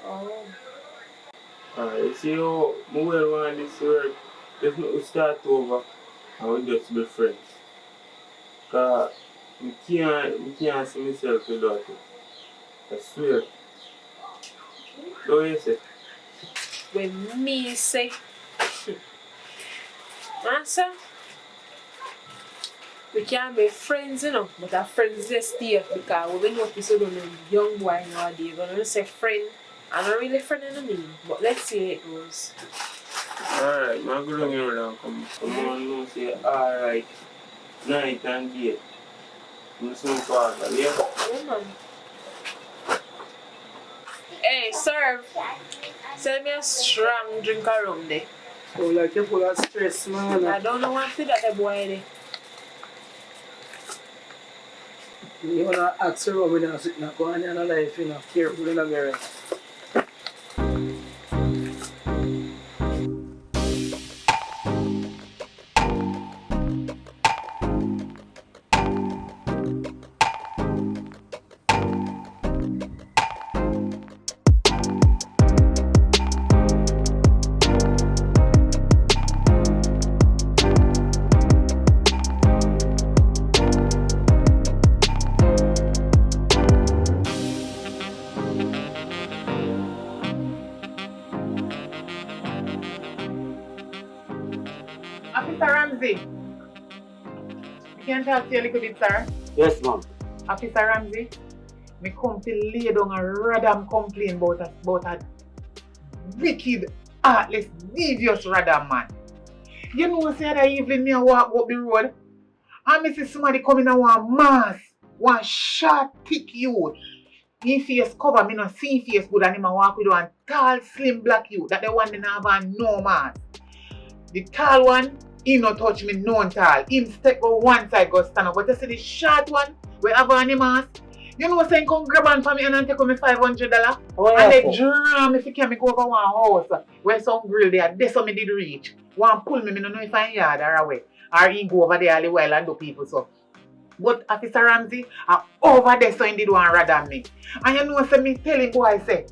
Oh. You see how I well want this work. If we start over, I will just be friends. Because I can't see myself without it. I swear. So what you say? When me say, answer, we can be friends, you know, but our friends just stay because we notice you don't know young boy nowadays. When you say friend, I'm not really friend in the mean, but let's see how it goes. Alright, I'm going to go and come on and say alright, night and day. I'm soon part of yeah? Yeah, man. Hey, serve. Send me a strong drink of rum there. Oh, like you're full of stress, man. I don't know what to that the boy there. You want to ask her over there, sitting there, go on in your life, you know, careful in a mirror. Officer Ramsey, can I talk to you a little bit, sir? Yes, ma'am. Officer Ramsey, me come to lay down a radam complaint about a wicked, heartless, devious radam man. You know, say that evening me walk up the road and me see somebody coming and one short, thick youth. His face cover, me no see his face good and him a walk with one tall, slim black youth. That the one that have a no mask. The tall one, he no touch me none tall. Him step go one side go stand up. But you see the short one, we have on the mask. You know saying come grab on for me and then take me $500. And they drum if you can me go over one house where some grill there. That's how me did reach. One pull me no know if I'm yard or away. Or he go over there all the while and do people so. But Officer Ramsey, I over there so he did one rather than me. And you know say me tell him boy say,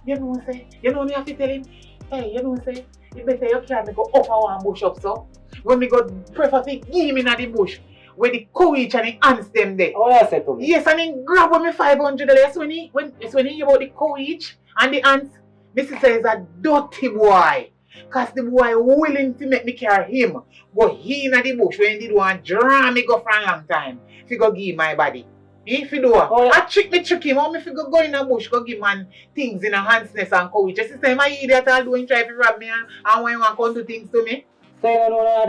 you know me have to tell him, hey, you know say, you better you can't go up a one bush up so. When me go prefer to give him in the bush. Where the courage and the ants them there. Oh, you said to me? Yes, and then grab me $500. That's when he hear about the courage and the ants. Mrs. says a dirty boy. Cause the boy willing to make me carry him. Go he in the bush when he did one draw me go for a long time. If you go give my body. If you do I trick him. How me if you go in the bush, go give man things in a handsness and courage. Just say my idiot all doing try to rob me and when you want to come do things to me. So you don't know none of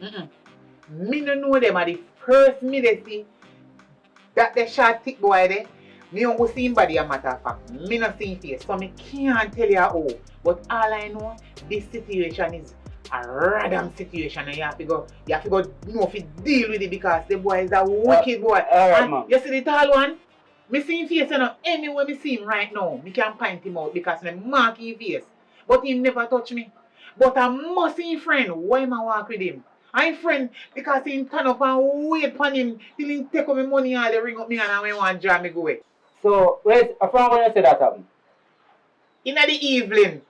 them? Me no know them are the first me they see that the short thick boy there. Me don't go see him body a matter of fact. Me no see him face. So me can't tell you how. But all I know, this situation is a random situation and you have to go know if you deal with it because the boy is a wicked boy. Alright, man. You see the tall one? Me see him face, you know, anywhere me see him right now, me can point him out because me mark his face. But he never touch me. But I must see him friend, why am I walk with him? I'm friend because he turn up and wait for him till he take up my money and they ring up me and I want to draw me go away. So, wait, from when you say that happened? In the evening.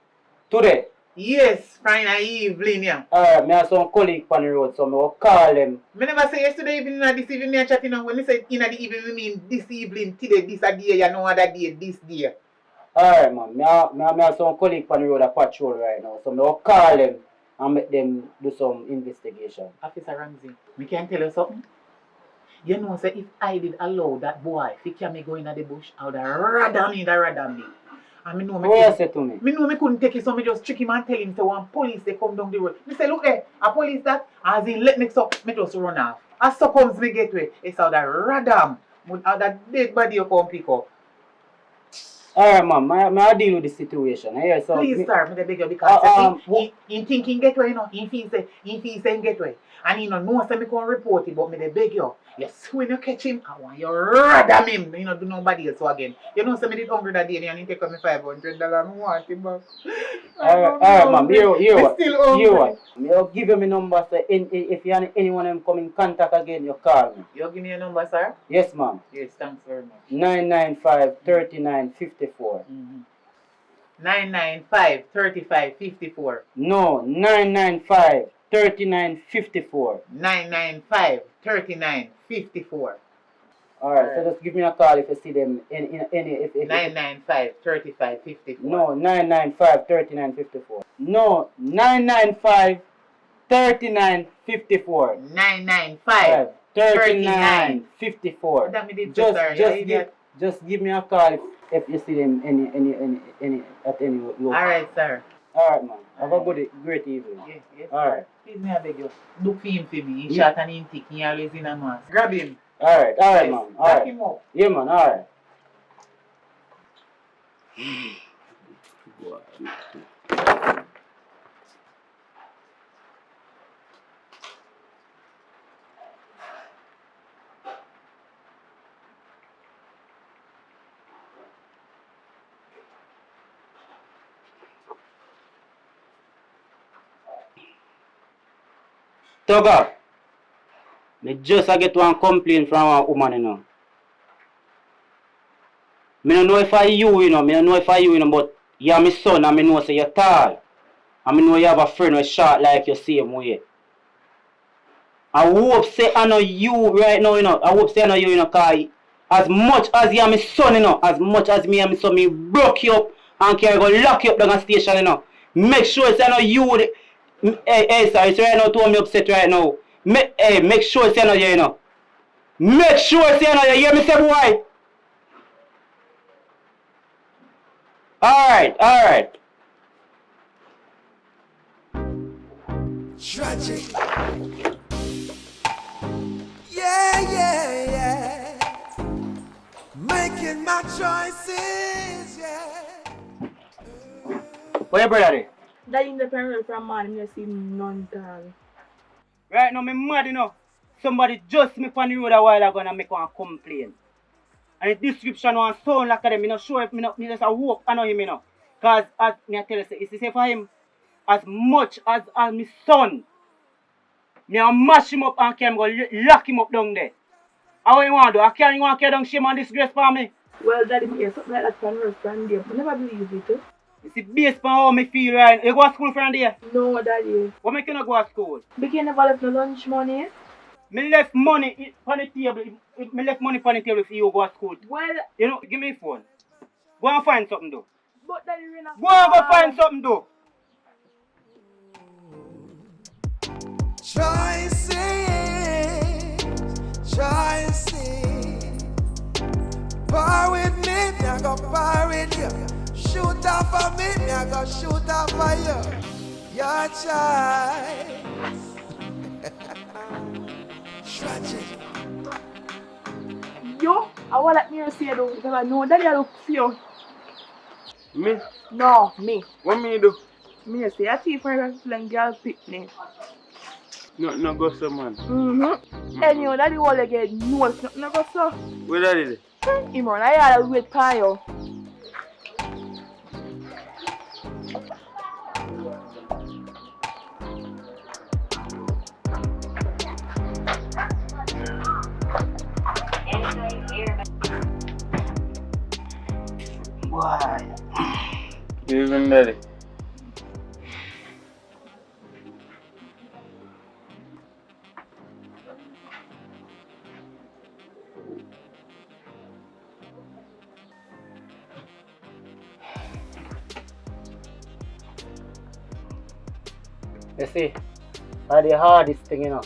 Today? Yes, from the evening, yeah. Alright, me have some colleague on the road, so I will call them. I never say yesterday evening or this evening, I chatting on. When I say in the evening, I mean this evening, today, this a day, you know other day, this day. Alright, man. Me have some colleague on the road that patrol right now, so I will call them and make them do some investigation. Officer Ramsey, we can tell you something? You know, say if I did allow that boy, if he me go in the bush, I would have rather me. And me know me What you couldn't- say to me? Me know me couldn't take it, so me just trick him and tell him, say one police they come down the road. Me say, look there, a police that, as in let me up, me just run off. As so comes me get way, it's how that radam, how that dead body you come pick up. Alright, man, I deal with the situation. Here, so Please, sir, me dey beg you because what- in thinking get way, you know, in feel say get way. And he no know say me come report it, but me dey beg you. Yes, when you catch him, I want you radam him. You know, do nobody else so again. You know, say me did hungry that day and he take me $500. I want him back. Alright, man, hear what? Still hungry. Hear what? I'll give you my number, so if you and anyone them come in contact again, you call me. You give me your number, sir? Yes, ma'am. Yes, thanks very much. 995-3954. 995-3554. No, 995-3954. 995-3954. Alright, so just give me a call if you see them in any if 995-3554. No, 995-3954. No, 995-3954. 995-3954. 3954. That me did Just give me a call if you see them any at any location. Alright, sir. Alright, man. Have a great evening. Yes. Alright. Please, me I beg you. Look for him for me. He shot and he thick. He always in a mask. Grab him. Alright, Yes, man. back Alright. him up. Yeah, man. Alright. Toga, me just I get one complaint from a woman, you know. Me don't know if I you know, but you're my son and me know say you're tall. And me know you have a friend who's short like you same way. I hope say I know you right now, you know. I hope say I know you, you know, cause as much as you're my son, you know, as much as me and my son, me broke you up and can go lock you up down a station, you know. Make sure say I know you. Hey, sorry, so right now to me upset right now. Make sure say I know you know. Make sure say I know you hear me say boy. Alright. Tragic. Yeah. Making my choices, yeah. Where your brother there? That independent from man, you see none tall. Right now, me mad, you know. Somebody just me on the road a while ago and make one complaint. And the description was sound like them. Me not sure if me just a walk I know him, you know. Cause as me I tell you, it's the same for him. As much as my son, me a mash him up and can go lock him up down there. How you want to do? I can't want to carry down shame and disgrace for me. Well, daddy, me hear something like that from her friend there. I never believe it. It's based on how me feel right. You go to school friend there? No, daddy. What make you not go to school? Because you never left no lunch money. Me left money on the table. Me left money on the table for you to go to school. Well, You know, give me a phone. Go and find something do. but daddy, we not. Go and go find something do. Choices. Bar with me, I go bar with you. Shoot off for me, I go shoot off for you. Your choice. Tragic. Yo, I want that me say though, because I know daddy I look for you. Me? No, me. What me do? Me say I see for a flying girl picnic. No go so man. And you know daddy will get no, nothing go so. Where that is? Imran, I had a wait for you. Why? Even daddy. You see, that's the hardest thing, you know.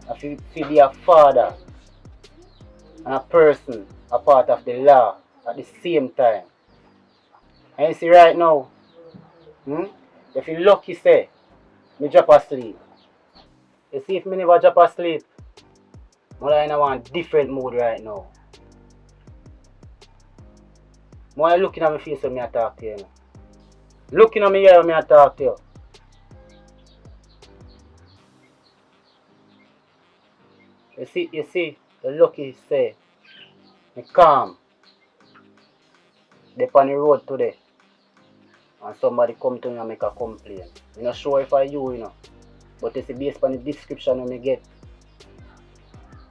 I feel be a father and a person, a part of the law at the same time. And you see right now, if you lucky say, me drop asleep. You see if me never drop asleep, I'm in a one different mood right now. I'm looking at my face when I talk to you. Looking at me here when I talk to you. You see, the lucky say, me calm. They on the road today. And somebody come to me and make a complaint. I'm not sure if I you, But you see, based on the description I get,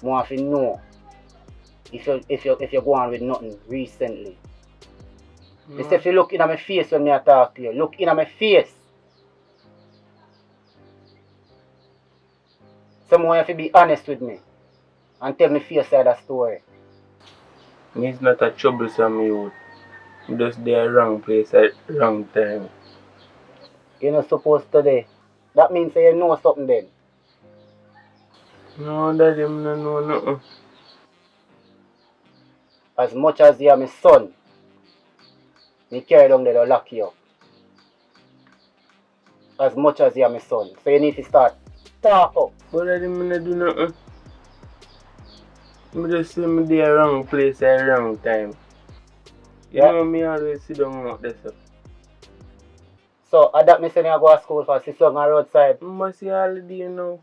I want to know if you go on with nothing recently. You say if you look in my face when I talk to you, look in my face. Someone have to be honest with me and tell me face side of the story. He's not a troublesome youth. I'm just there wrong place at wrong time. You're not supposed to do. That means you know something then. No, Daddy, I don't know nothing. As much as you are my son, me carry down there to lock you up. As much as you are my son. So you need to start talk up. But Daddy, I don't do nothing. I just say I'm there wrong place at wrong time. You know me always sit down out there, sir. So, at that me say I go to school for 6 on the roadside. I must see holiday now.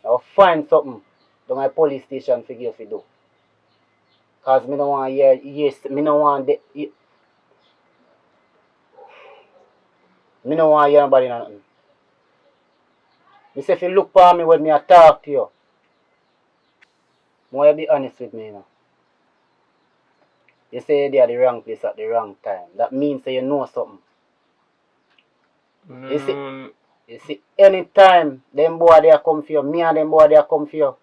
I'll find something to my police station for you to do. Because I don't want to hear, I don't want to hear nobody nothing. I say if you look for me when I talk to you, I want you to be honest with me, You say you're at the wrong place at the wrong time. That means that you know something. You see, anytime them boy they come for you, me and them boy they come for you.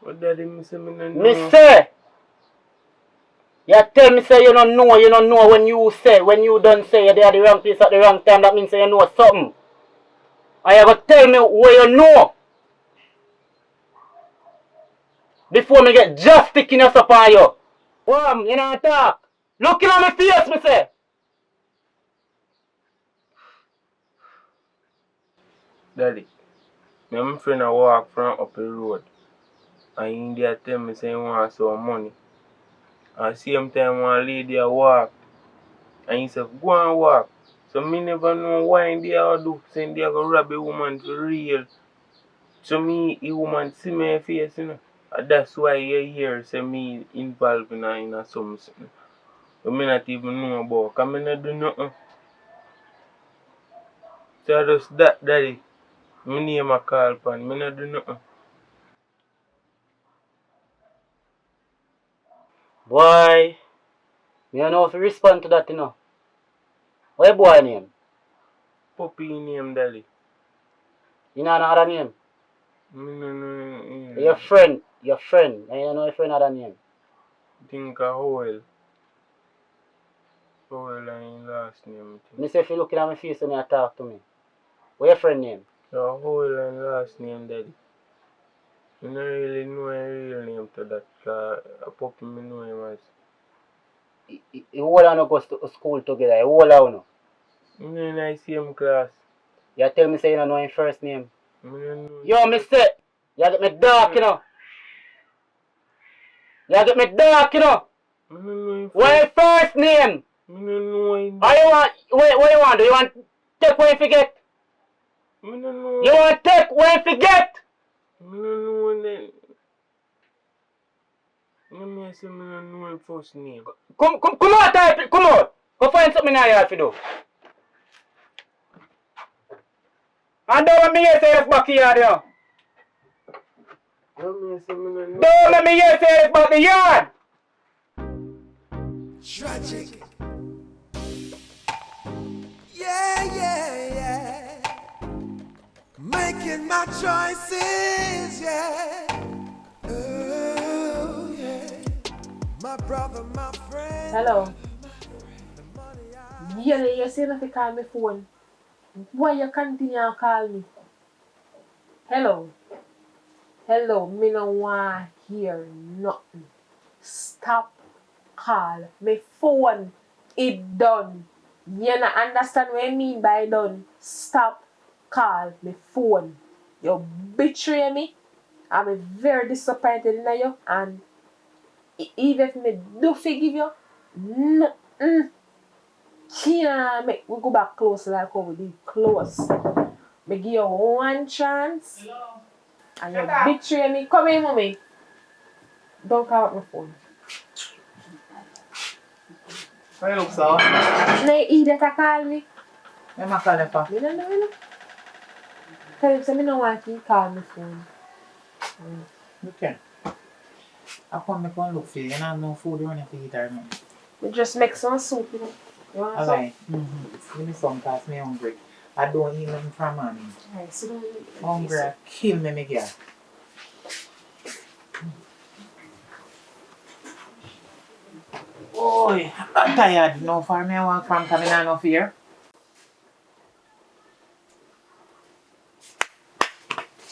What Daddy, me say me don't know. Me say, you tell me say you don't know when you don't say you're at the wrong place at the wrong time, that means that you know something. And you gotta tell me where you know. Before me get just sticking us up on you. You know talk. Looking at my face, me say. Daddy, me and my friend a walk from up the road. And in there tell me say he want some money. At the same time one lady a walk. And he said, go and walk. So me never know why in there do. Saying they go rob a woman for real. So me, a woman see my face, And that's why you hear say me involved in something. But me not even know about. Because me not do nothing. So just that, Daddy. My name a call pan. Me not do nothing. Boy, me don't know if you respond to that, What your boy name? Puppy name, Daddy. You know another name? Me no know. Your friend. And you know your friend other name? Think of Howell. Howell and his last name. Me say if you looking at my face when you talk to me. What your friend name? Howell and last name, Daddy. I don't really know a real name to that. Because a puppy me know him as. You all are not go to school together. You all are no. Me in the same class. You tell me say you don't know his first name. Me don't know. Yo, me say, you get me dark, You get me dark, Me don't know him. What his first name? Me don't know him. What you want? Do you want to take what you forget? Me don't know. You want to take what you forget? Me don't know that. Me say me don't know his first name. Come out, type it. Come out. Go find something in here to do. And don't let me hear say it's back here, there. Me say me don't know. Don't let me hear say it's back the yard. Tragic. Yeah. Making my choices, yeah. Oh, yeah. My brother, my friend. Hello. You say not to call my phone. Why you continue to call me? Hello. Hello, me no want hear nothing. Stop call. Me phone. It done. You not understand what I mean by done? Stop call. Me phone. You betray me. I'm very disappointed in you. And even if me do forgive you, nothing can't make we go back close like how we did close. Me give you one chance. And you betray me. Come here, mommy. Don't call up my phone. Why you look so? No, you idiot call me. I'm not calling for. Me don't know. Tell him say me no want you call my phone. Okay. I come make one look for you. You don't have no food you want to eat or nothing. Me just make some soup, you know. You want some? Alright. Give me some cause me hungry. I don't eat nothing from morning. Alright, sit down. Hungry, kill me, me girl. Boy, I'm tired. No for me, I walk from coming on off here.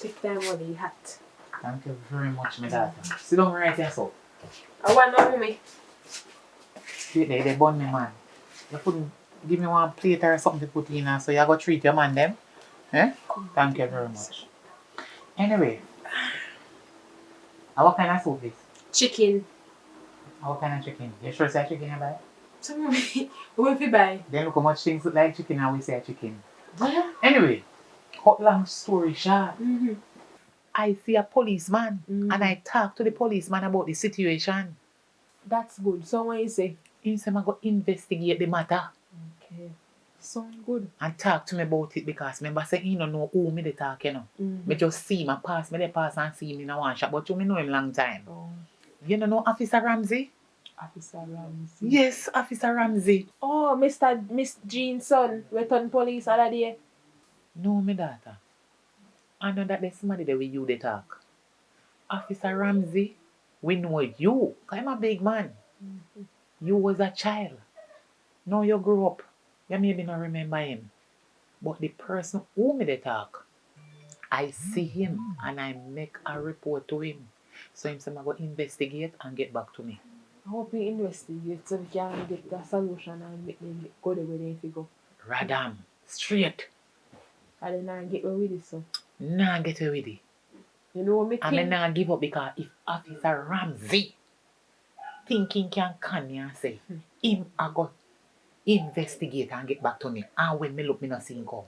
Take time while you hot. Thank you very much, my daughter. Sit down right here, so. I want no mommy. Wait there, they burn me, man. You couldn't give me one plate or something to put in, so you go treat your man, them. Eh? Thank you very much. Anyway, what kind of soup is? Chicken. What kind of chicken? You sure say chicken you buy? So mommy, what if you buy? Then look how much things look like chicken and we say chicken. Yeah. Anyway, cut long story short. Mm-hmm. I see a policeman and I talk to the policeman about the situation. That's good. So what you say? He said I go investigate the matter Okay. Sound good. and talk to me about it because remember say he don't know who me they talk, you know. Me just see him and pass and see him in a one shot, but you me know him long time. Oh. You don't know Officer Ramsey? Officer Ramsey. Yes, Officer Ramsey. Oh, Miss Jean's son, return police other day. No, my daughter. I know that there's somebody there with you they talk. Officer Ramsey, we know you. I'm a big man. You was a child. Now you grew up. You maybe not remember him. But the person who me they talk, I see him and I make a report to him. So him say I go investigate and get back to me. I hope you investigate so we can get the solution and make them go the way they go. Radam, straight. And then I get away with it, so. Nah, get away with it. You know what me I think? mean, nah give up because if Officer Ramsey thinking can come here and say, him I go investigate and get back to me. And when me look, me not see him come.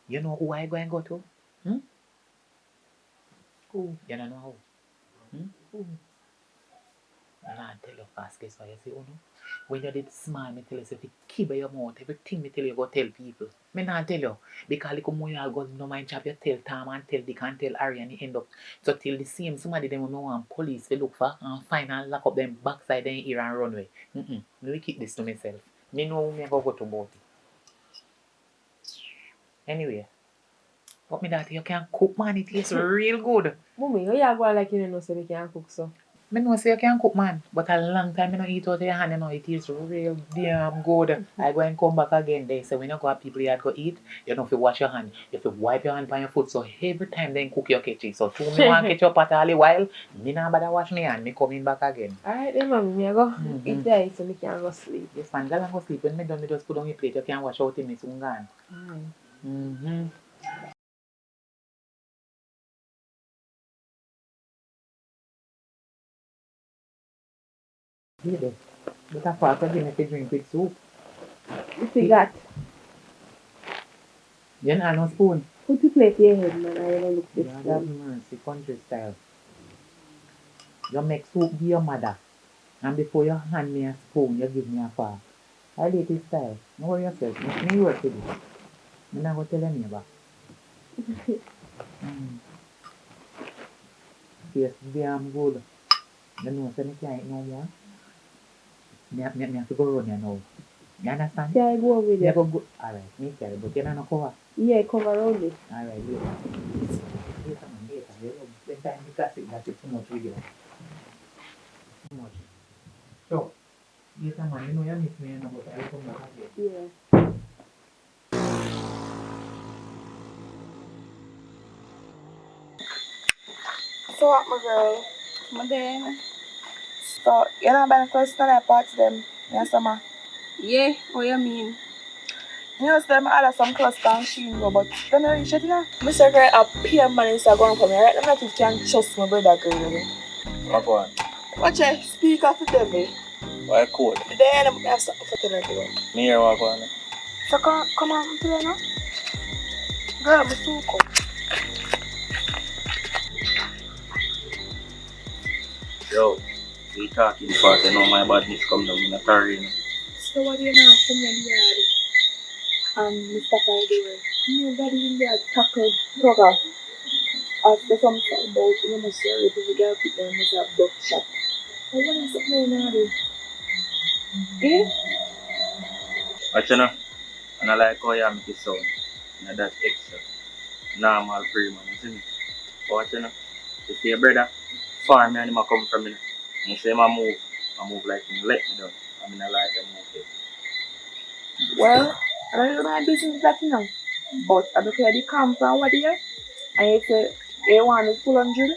You know who I go and go to? Who? You don't know who? Who? Nah, tell you fast, guess what you see, no? When you did small, me tell you, if you keep your mouth, everything me tell you, go tell people. Me not tell you, because like more you all go no mind job, you tell Tom and tell Dick and tell Harry and you end up. So till the same, somebody them know and police we look for and find and lock up them backside them ear and run away. Me will keep this to myself. Me know me go to about it. Anyway, but me that you can cook, man, it tastes real good. Mommy, you are going like you don't know so they can cook, so. Me know say you can cook, man, but a long time I don't eat out of your hand, you know, it tastes real damn good. I go and come back again. They say when you go have people you go eat, you don't have to wash your hand. You have to wipe your hand on your foot. So every time they cook your kitchen. So two me want catch up at all the while, me not bother wash my hand, me coming back again. Alright then, mommy, me I go eat there so me can go sleep. Yes, man, go and go sleep. When me done, me just put on your plate. You can wash out in me soon gone. Alright. Here then. But a part of me to drink with soup. You forgot. You know no spoon. Put the plate in your head, man. I don't look this You have mercy, country style. You make soup give your mother. And before you hand me a spoon, you give me a fork. I did this style. No worry yourself. It's me work to do. I'm not going to tell your neighbor. Yes, damn good. You know, so I can't eat no more. Me have to go run you now. You understand? Yeah, I go with You it. go good. Alright, me carry, but you don't know cover. Yeah, come around it. Alright, later. Later, man, later. When time you got it, that's too much video. Too much. So, later, man, you know you miss me, you know, but I'll come back again. Yeah. So what, my girl? My then. So, you know, by the first time I party them, yes, summer. Yeah, what you mean? You know, them other some cluster and she go, but then I reach it, you know. Mr. Girl, I pay money inside going for me, right? I'm not if you can trust my brother, girl, you know. What one? Watch it, speak of the devil. Why cool? Then I have something for tell you. Me here what one? So come on, tell you now. Girl, I'm so cool. Yo, we talking fast, I know my badness come down in a car, you know. So what do you know? Come here, the yard. And Mr. Kaido. Nobody in there tackle Toga. Ask the something about you must say if you get put them with a duck shot. I want to say no, no, eh? But you know, and I like how you make it sound. You know, that's extra. Normal pre-man, isn't it? But you know, you see your brother, far me and him a come from me. And you say I move like him let me down. I mean I like them move there. Well, I don't know my business that you know. But I don't care the camp and what here. And if A1 is 200,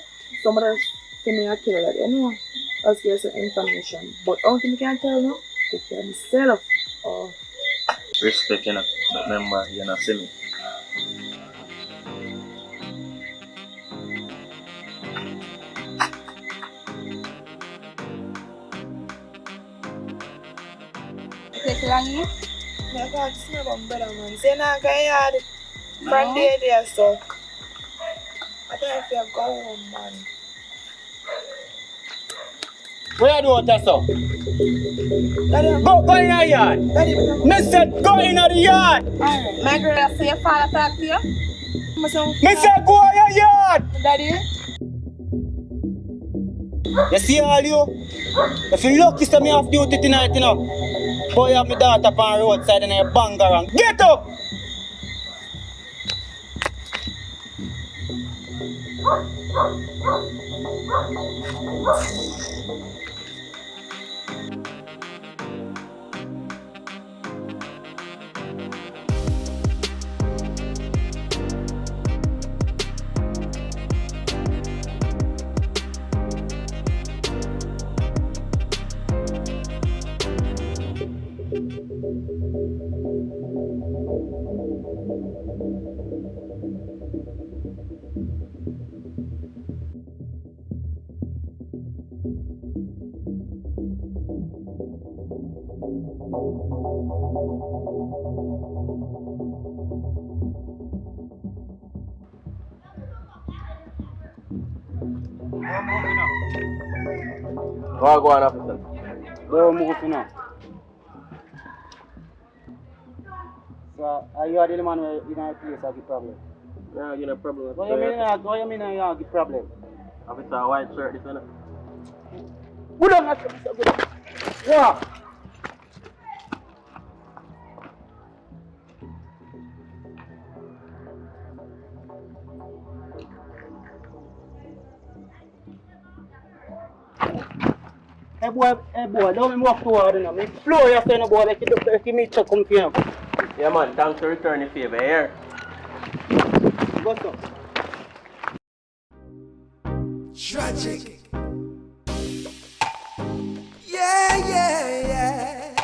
somebody else tell me I kill that. Anyone else get some information. But only thing I can tell you, take care of myself. Or Respect, you know. But remember, you're not see me. Take long here? I can't smell my brother, man. Say now, go yard. From there, so. I don't feel go home, man. Where you do with that, so? Daddy, Go in the yard. Daddy, Me said go in the yard. alright. My girl, I say your father talk to you. Me said go in the yard. Daddy, You see all you? If you lucky, so me off duty tonight, you know. Boy, you have my daughter up on the roadside and you bang around. Get up! Go on, officer. Don't move, you know. So, are you the man where you know place have the problem? Yeah, you know problem. What you mean you have the problem? Officer, white shirt, this one. Good on, good on. Yeah. Hey boy, don't me walk too hard, you know. Me flow you say no boy, like you meet to come here. Yeah man, thanks for returning the favor here. Go so. Tragic. Yeah.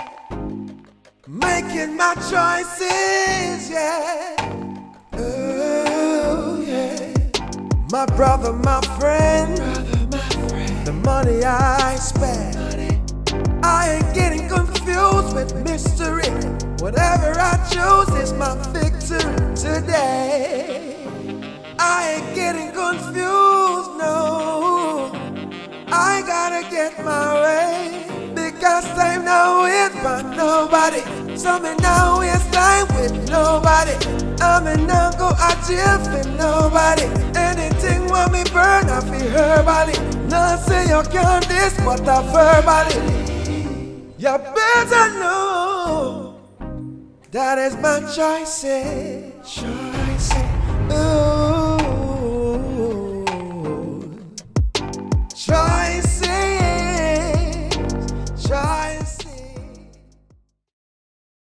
Making my choices, yeah. Oh, yeah. My brother, my friend. The money I spend. I ain't getting confused with mystery. Whatever I choose is my victory today. I ain't getting confused, no. I gotta get my way, because time now wait for nobody. So me now waste time with nobody. I me now go a jail for nobody. Anything when me burn I feel her body. Not say you can't this but a verbally. You better know that is my choices.